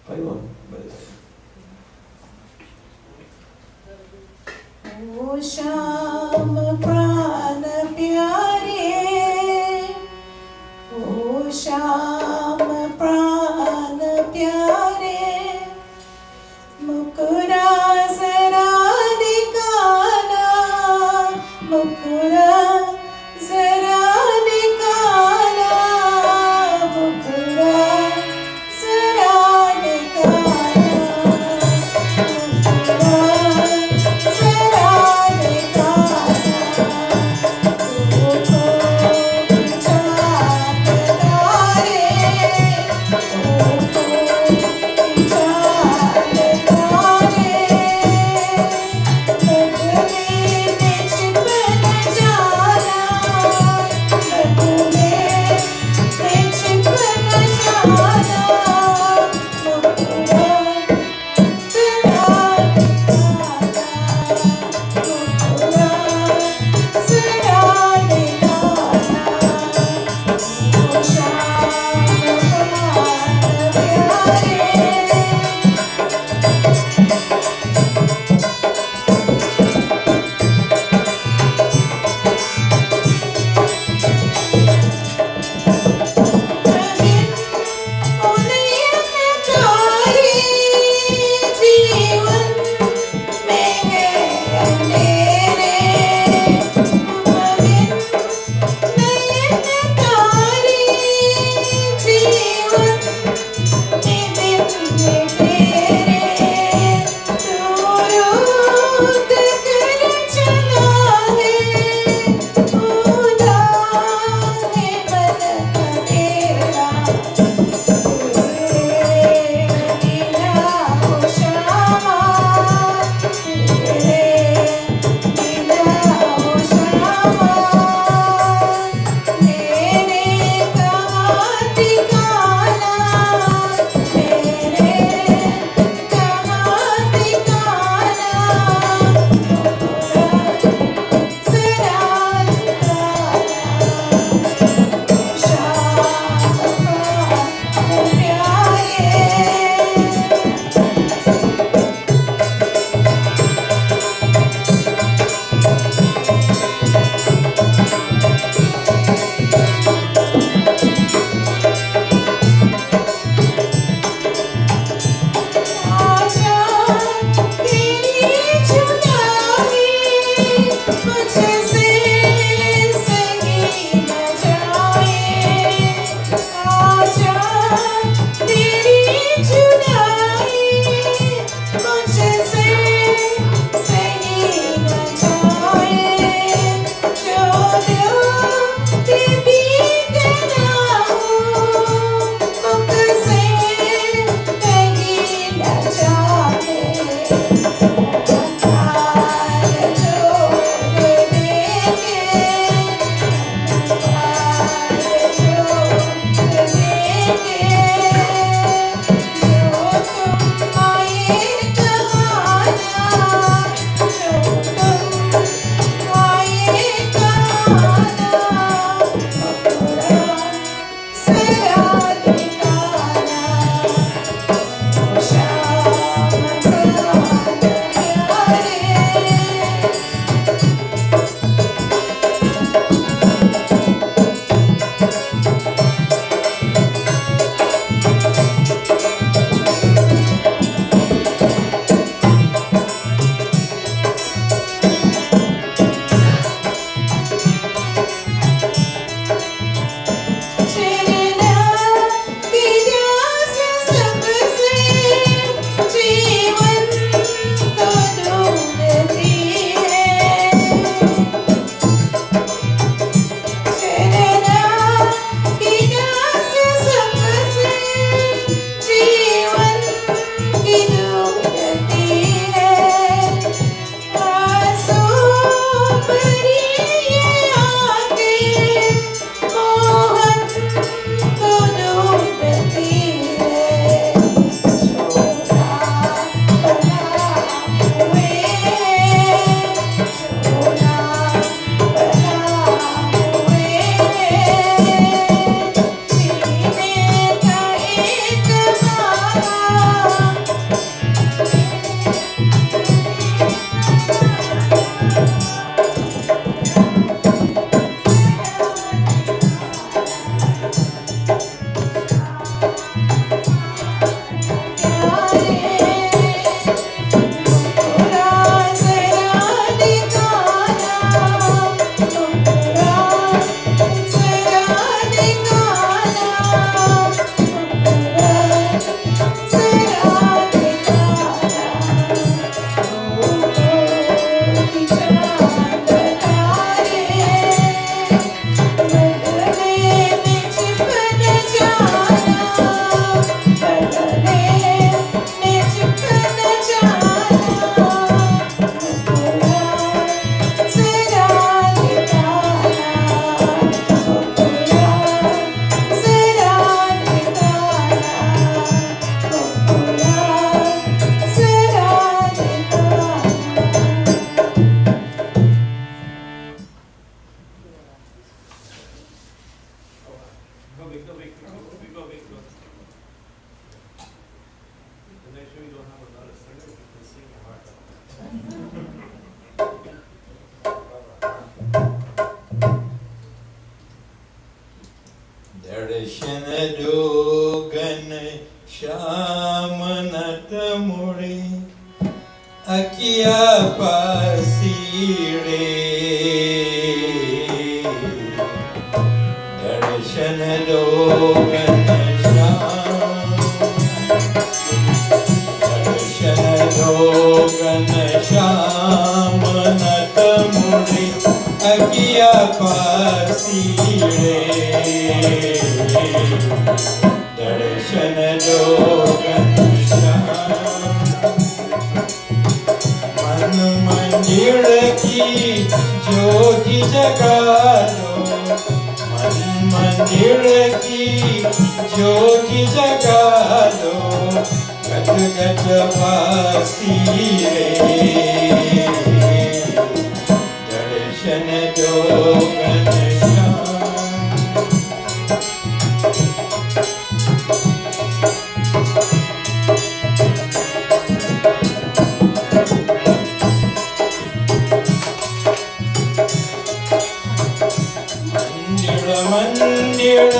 Fine one, O Sham Pran Pyare O Sham Pran Pyare Mukura Zara Nikala Mukura Zara Nikala Mukura Zara Nikala Mukura Zara Nikala डोगन श्याम नट मुड़े अकिया पासीड़े दर्शन डोगन डोगन श्याम नट मुड़े अकिया पासीड़े दर्शन डोगन श्याम मन मंदिर की ज्योति जगा दो मन मंदिर की ज्योति जगा दो गद गद वासी रे दर्शन डोगन मंदिर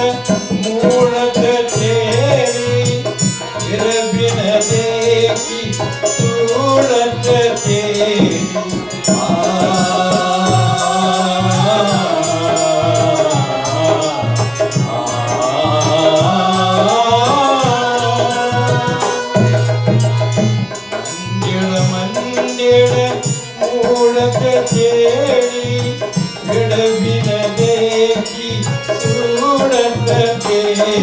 मूरत तेरी फिर बिन देखी सूरत तेरी मंदिर मूरत तेरी फिर बिन देखी सूरत तेरी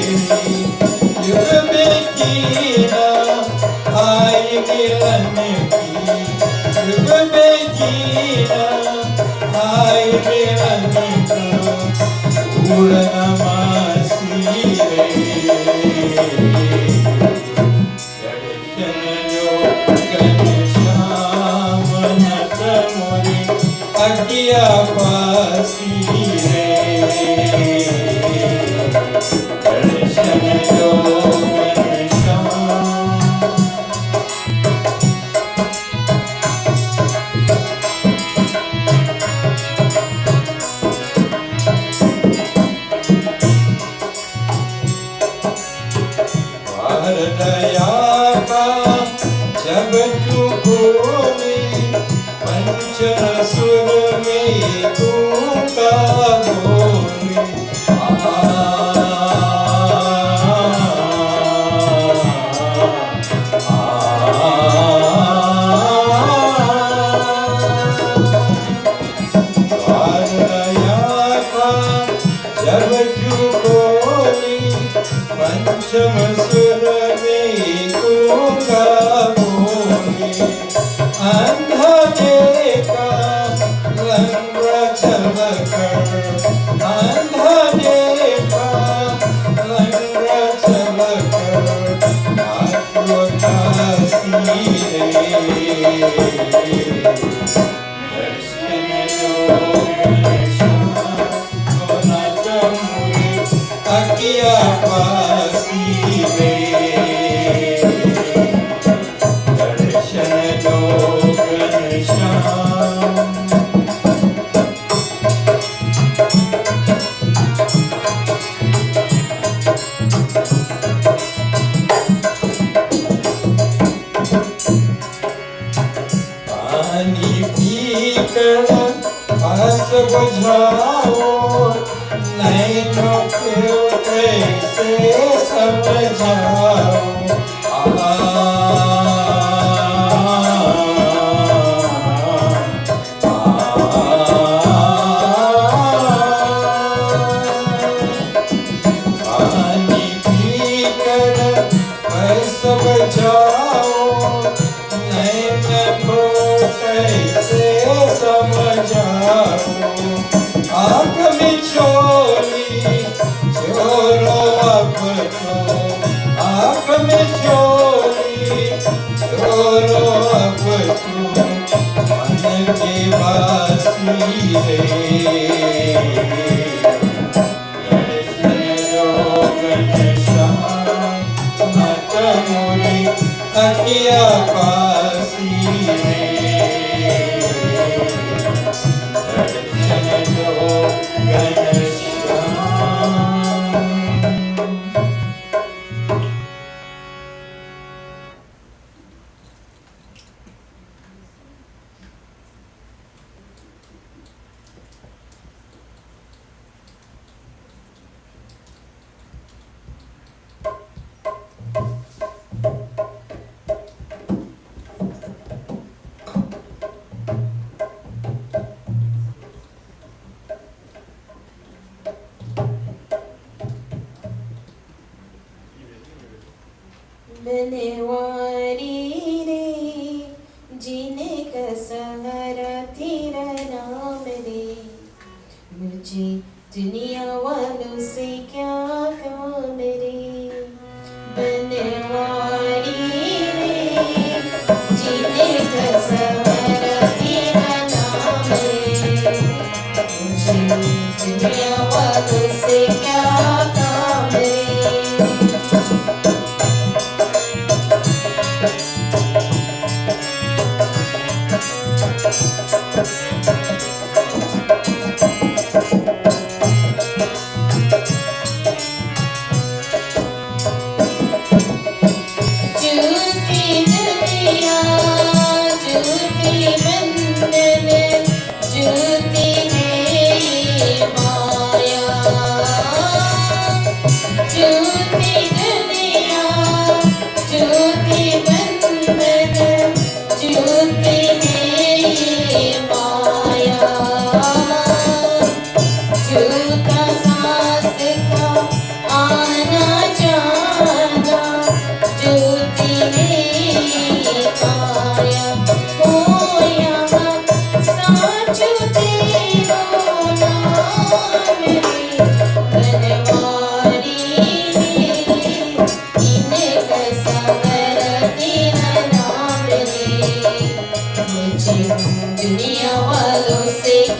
युग बेकीना आई मिलन की युग बेकीना आई मिलन को पूर्णमासी रे दर्शन डोगन श्याम नट मुड़े अकिया पासी रे दर्शन डोगन श्याम वार दया का जब तू बोले पंचरसुर में गूंगा बोले द्वार दया का जब तू बोली पंचम सुर में गूंगा बोले अंधा देखा लंगड़ा चलकर अंधा देखा लंगड़ा चलकर आत्मा कासी रे दर्शन डोगन श्याम नट मुड़े अकिया पासी रे दर्शन डोगन श्याम पानी पीकर आस बुझाओ नैनों को कैसे समझाओ पानी पीकर कैसे बचाओ नैन को कैसे समझाओ आँख में चोरी चोरो अब तो आँख में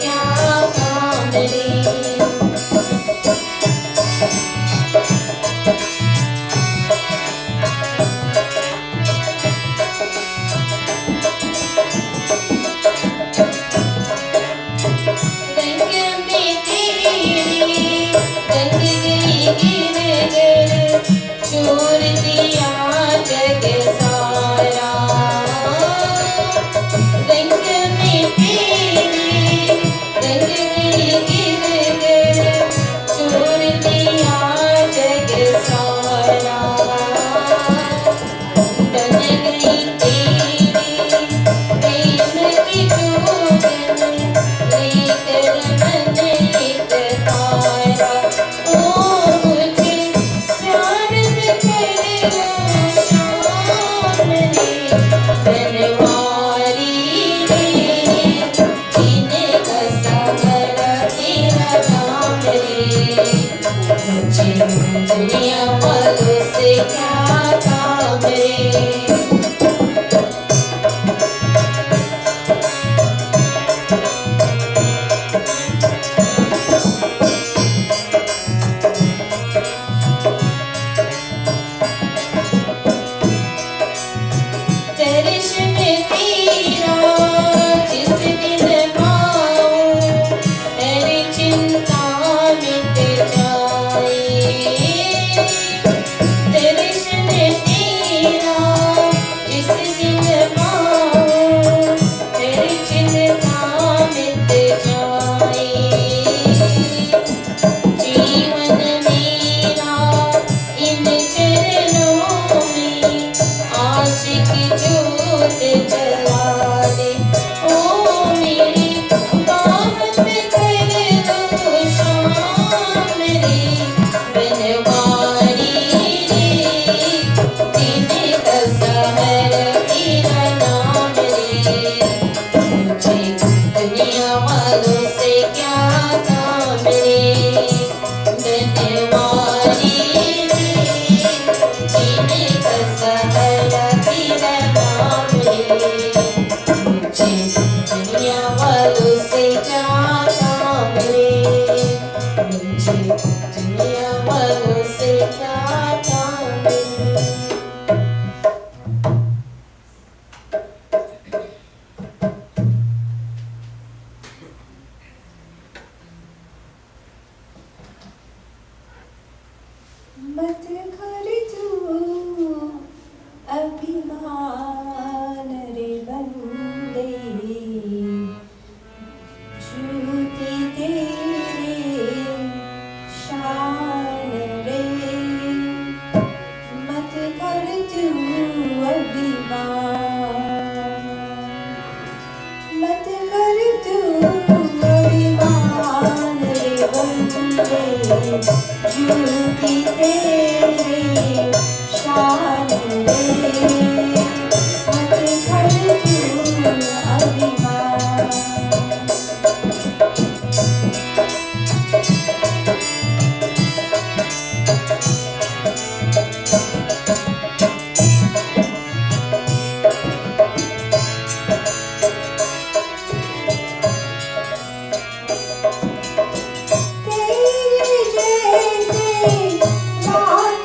क्या काम रे रंग में तेरी रंग गई गिर गिर छोड़ दिया जग सारा रंग में तेरी रंग गई गिर गिर छोड़ दिया जग सारा बन गई तेरी प्रेम की जोगन लेकर मन एक तारा ओ मुझे प्यार से कर लो शाम रे बनवारी रे जीने का सहारा तेरा नाम रे मुझे दुनिया वालों से क्या काम रे दर्शन तेरा जिस दिन पाऊं हर चिंता मिट जाए दर्शन तेरा जिस दिन पाऊं हर चिंता मिट जाए जीवन मेरा इन चरणों में आशिक जोत जला दे ओ मेरी बात कर लो शाम रे बनवारी रे जीने का सहारा तेरा नाम रे मुझे दुनिया वालों से क्या काम रे बनवारी रे जीने का सहारा तेरा नाम रे मुझे दुनिया वालों से क्या काम रे मुझे दुनिया वालों से क्या काम रे मत कर तू अभिमान रे बंदे झूठी तेरे शान रे मत कर तू अभिमान मत कर तू अभिमान रे बंदे झूठी तेरे शान रे मत कर तू अभिमान तेरे जैसे लाल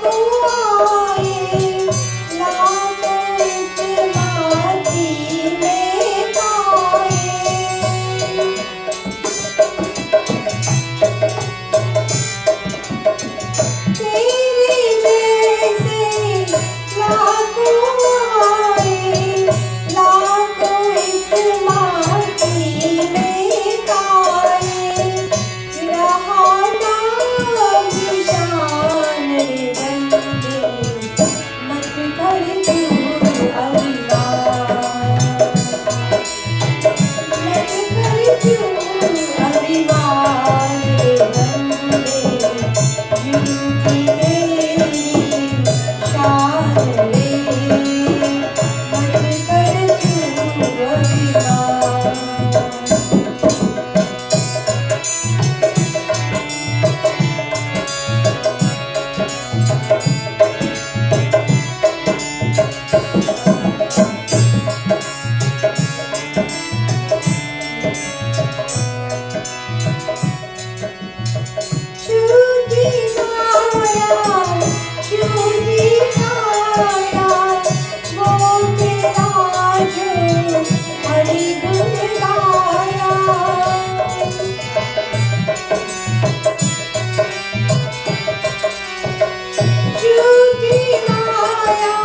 हरि गुण गाया झूठी माया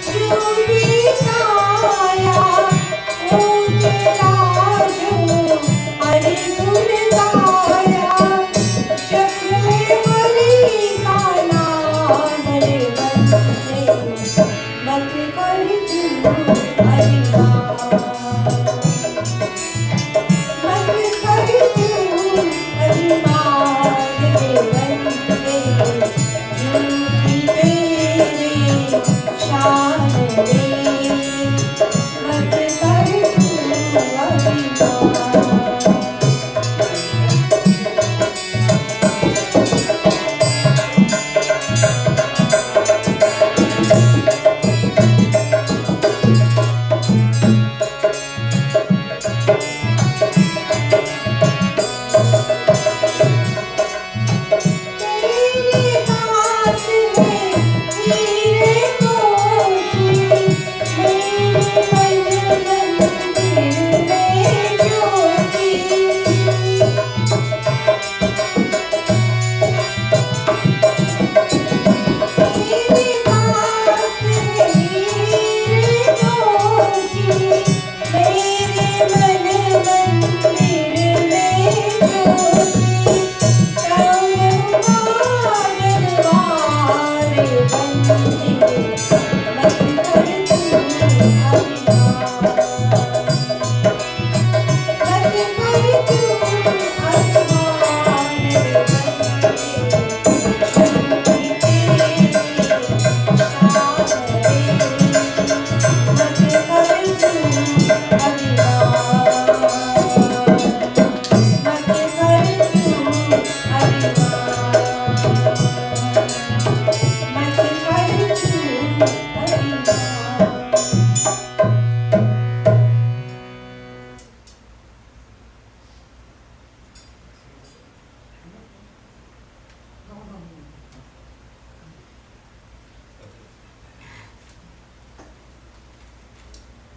झूठी काया उतराज हरि गुण गाया चक्र में हरि का नाम रे बंदे मत कर तू हरि नाम मत कर तू हरि नाम रे बंदे झूठी तेरी शान रे मत कर तू हरि नाम तेरे पास है हीरे मोती मेरे मन मंदिर में ज्योति तेरे पास है हीरे मोती मेरे मन मंदिर में ज्योति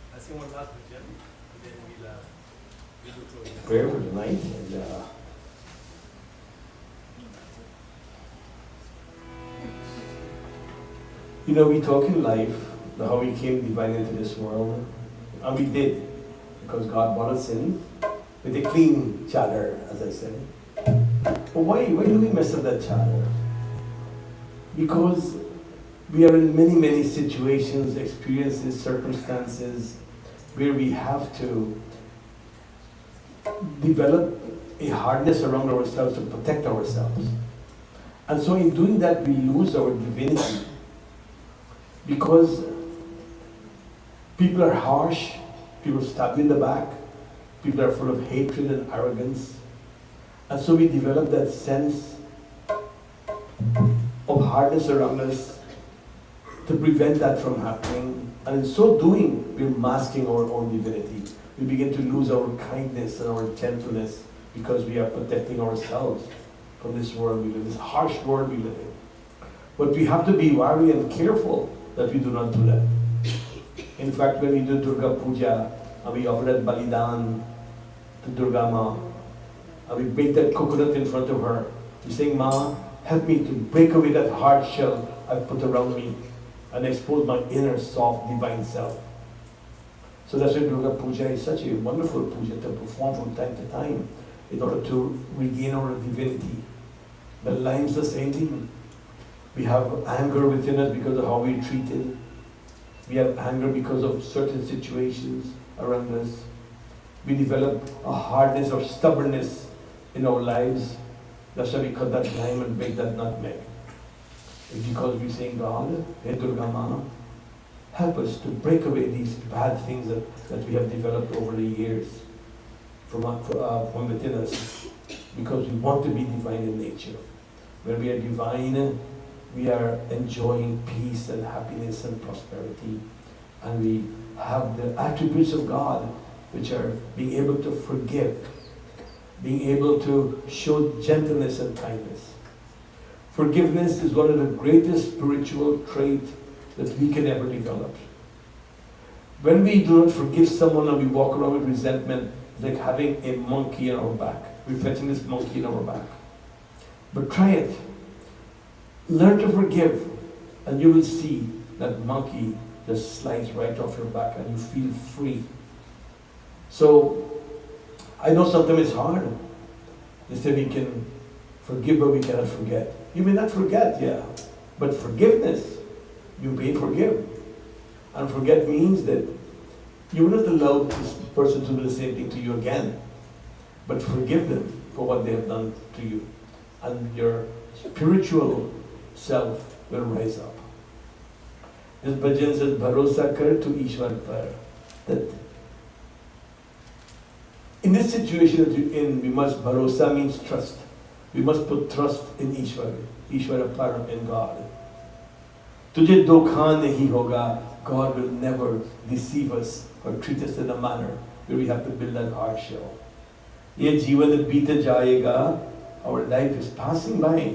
I think one last question, and then we'll do prayer for tonight. And you know, we talk in life how we came divine into this world, and we did, because God brought us in with a clean charter, as I said. But why do we mess up that charter? Because we are in many situations, experiences, circumstances where we have to develop a hardness around ourselves to protect ourselves. And so in doing that, we lose our divinity. Because people are harsh, people stab you in the back, people are full of hatred and arrogance. And so we develop that sense of hardness around us to prevent that from happening. And in so doing, we're masking our own divinity. We begin to lose our kindness and our gentleness because we are protecting ourselves from this world we live in, this harsh world we live in. But we have to be wary and careful that we do not do that. In fact, when we do Durga Puja and we offer that Balidan to Durga Ma, and we break that coconut in front of her, we're saying, Ma, help me to break away that hard shell I've put around me and expose my inner soft divine self. So that's why Durga Puja is such a wonderful puja to perform from time to time in order to regain our divinity. The lime's the same thing. We have anger within us because of how we're treated. We have anger because of certain situations around us. We develop a hardness or stubbornness in our lives. That's why we cut that lime and break that nutmeg. It's because we're saying, God, hey Durga Ma, help us to break away these bad things that we have developed over the years from within us, because we want to be divine in nature. When we are divine, we are enjoying peace and happiness and prosperity, and we have the attributes of God, which are being able to forgive, being able to show gentleness and kindness. Forgiveness is one of the greatest spiritual traits that we can ever develop. When we do not forgive someone or we walk around with resentment, it's like having a monkey on our back. We're fetching this monkey on our back. But try it. Learn to forgive, and you will see that monkey just slides right off your back and you feel free. So, I know sometimes it's hard. They say we can forgive but we cannot forget. You may not forget, yeah, but forgiveness, you may forgive. And forget means that you will not allow this person to do the same thing to you again, but forgive them for what they have done to you. And your spiritual self will rise up. This bhajan says, Bharosa kar to Ishwar par. That in this situation that you're in, we must, Bharosa means trust. We must put trust in Ishwar, Ishwara par, in God. Tujhe dhokha nahi hoga. God will never deceive us or treat us in a manner where we have to build an hard shell. Ye jeevan beete jayega. Our life is passing by.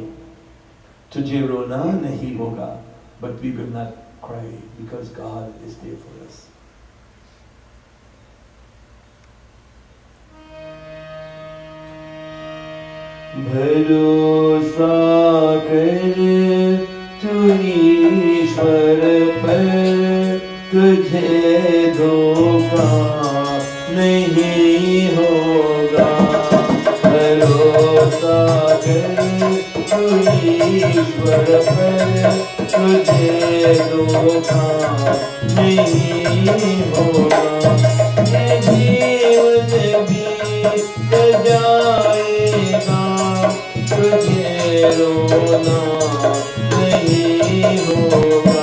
Tujhe rona nahi hoga. But we will not cry because God is there for us. Bharosa kar tu Ishwar par, तुझे धोखा नहीं होगा. भरोसा कर तू ईश्वर पर, तुझे धोखा नहीं होगा. ये जीवन बीत जाएगा, तुझे रोना नहीं होगा.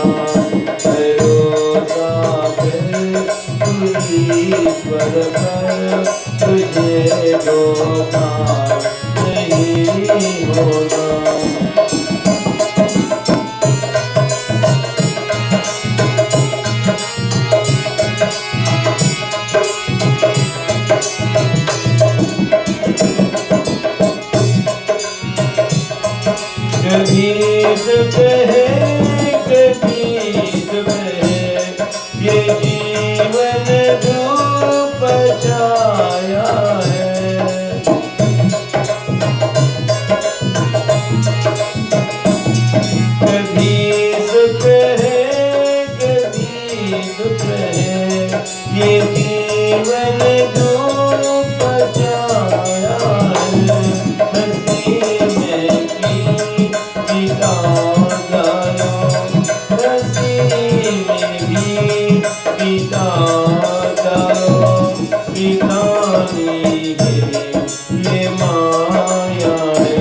ईश्वर पर तुझे धोखा नहीं होगा. कभी सुख है कभी दुख है, ये जीवन धूप छाया है. कभी सुख है कभी दुख है, ये जीवन धूप छाया है. हंसी में की बिता जाओ, हंसी में भी बिता जाओ. बितानी है ये माया है.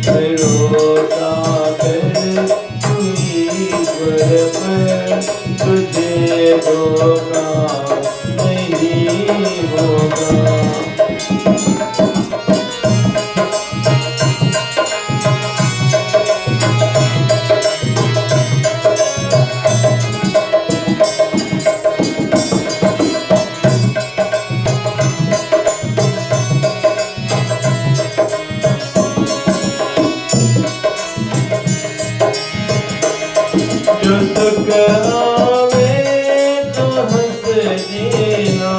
भरोसा कर तू ईश्वर पर, तुझे धोखा नहीं होगा. जो सुख आवे तो हंस देना,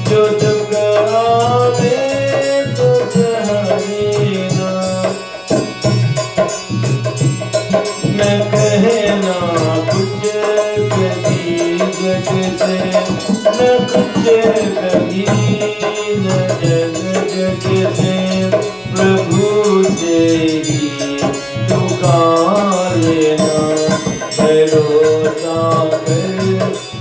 जो दुख आवे तो सह लेना. न कहना कुछ कभी जग से, न कुछ कभी न जग जग से. प्रभु से ही पुकार लेना. भरोसा कर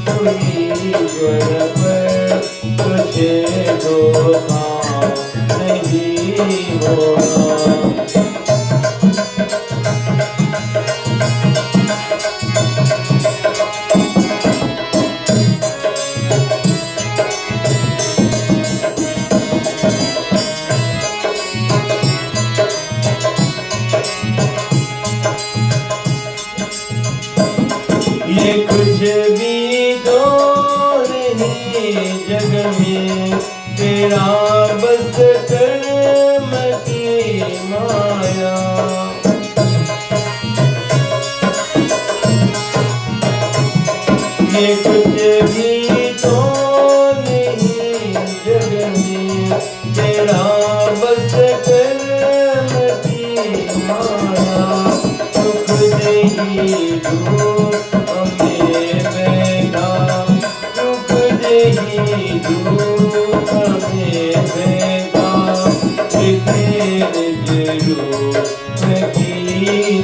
तू ईश्वर पर, तुझे धोखा नहीं होगा. ये कुछ भी तो नहीं जग में, तेरा बस कर्म की माया. ये कुछ भी नहीं धूप में फेंका, बिखेर जरूर की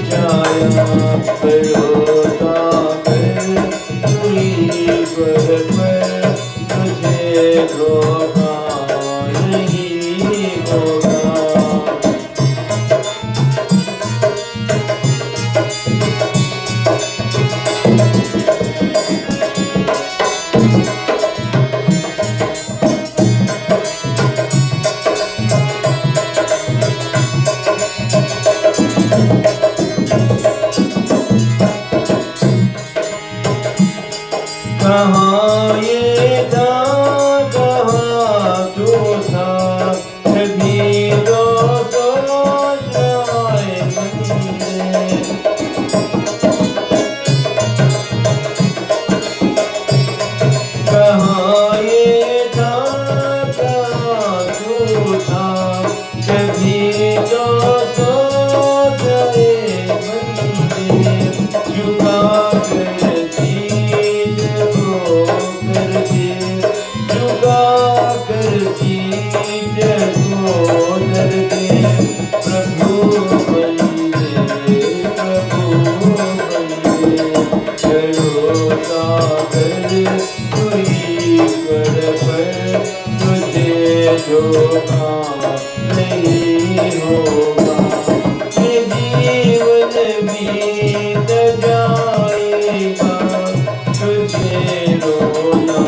जाया, रोता कर हुई पर तुझे धोखा नहीं होगा। कहाँ ये था, कहाँ तू था, कभी दो सोच आए बंदे। कहाँ ये था, कहाँ तू था, कभी दो सोच आए बंदे। झुका कर चीज को कर दे, झुका कर चीज को कर दे। प्रभु बंदे, प्रभु बंदे, भरोसा कर कोई पर तुझे धोखा नहीं होगा। ये जीवन बीत जाएगा, तुझे रोना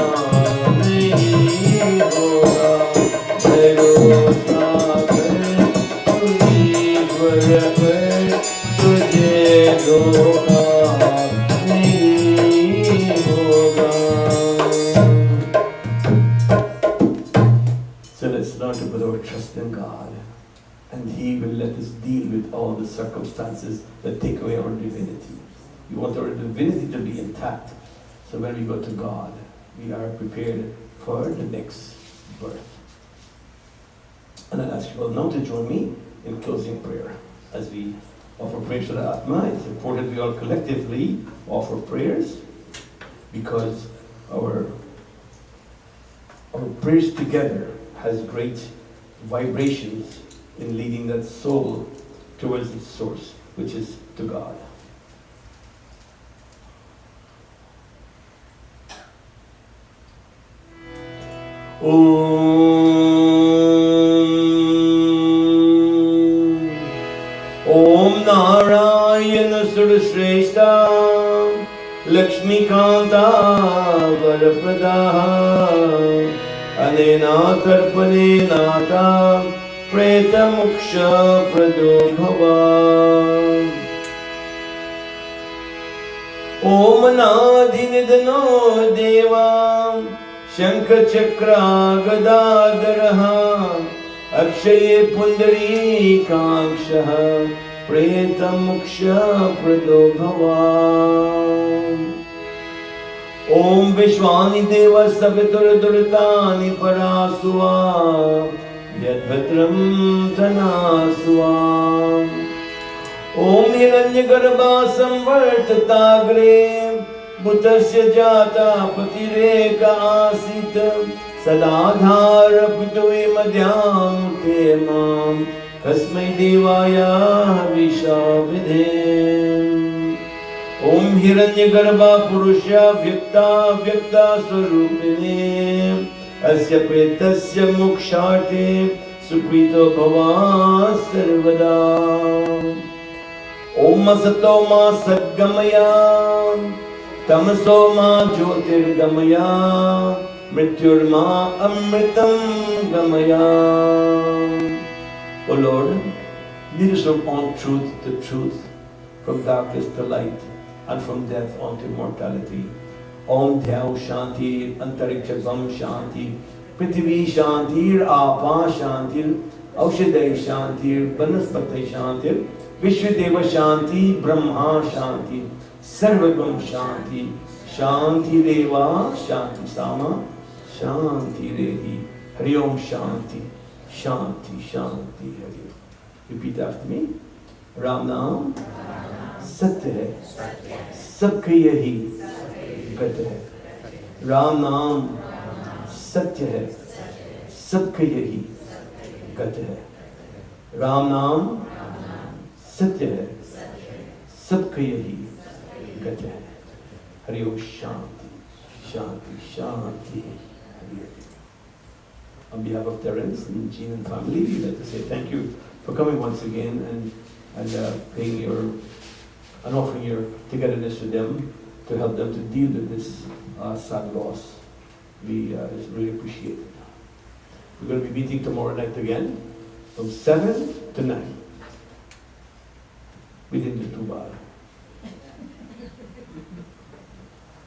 नहीं होगा। भरोसा कर कोई पर तुझे धोखा नहीं होगा। So let's learn to put our trust in God, and He will let us deal with all the circumstances that take away our divinity. We want our divinity to be intact, so when we go to God, we are prepared for the next birth. And I'll ask you all now to join me in closing prayer as we offer prayers to the Atma. It's important we all collectively offer prayers because our prayers together has great vibrations in leading that soul towards its source, which is to God. ओम नारायण सुरश्रेष्ठा लक्ष्मीकांता वरप्रदा अनेना तर्पणेनाता प्रेतमुक्ष प्रदो भवा। ओम नाधिनिधनो देवा शंख चक्रा गदाधरः अक्षये पुंडरीकाक्षः प्रेतमुक्ष प्रदो भवा। ओम विश्वानि देव सवितुर्दुरितानि परासुवा यद्भद्रं धनासुवा। ओम हिरण्यगर्भा संवर्तताग्रे बुतस्य जाता पतिरेक आसीत् सदाधार पितुवे मध्यामुखे मां कस्मै देवाय हविषा विधेम। ओम हिरण्यगर्भा पुरुषा व्यक्ता स्वरूपिणे अस्य प्रेतस्य मोक्षार्थे सुप्रीतो भवा सर्वदा। ओम असतो मा सद्गमया तमसो मा ज्योतिर्गमया मृत्युर्मा अमृतं गमया। O Lord, lead us from all truth to truth, from darkness to light, and from death unto immortality. Om Dhyav Shanti, Antarikshabam Shanti, Prithvi Shantir, Apa Shantir, Aushadai Shantir, Banaspati Shantir, Vishwadeva Shanti, Brahma Shanti, Sarvagam Shanti, Shanti Deva Shanti Sama, Shanti Rehi, Hari Om Shanti, Shanti Shanti Hari. Repeat after me. Ram Naam सत्य है, सबके यही गत है। राम नाम सत्य है, सबका यही गत है। राम नाम सत्य है, सबका यही गत है। हरि ओम। शांति शांति शांति। हरि ओम। On behalf of Terence and Jean and family, we'd like to say thank you for coming once again and paying and offering your togetherness to them to help them to deal with this sad loss. We really appreciate it. We're going to be meeting tomorrow night again from 7 to 9 within the 2 bar.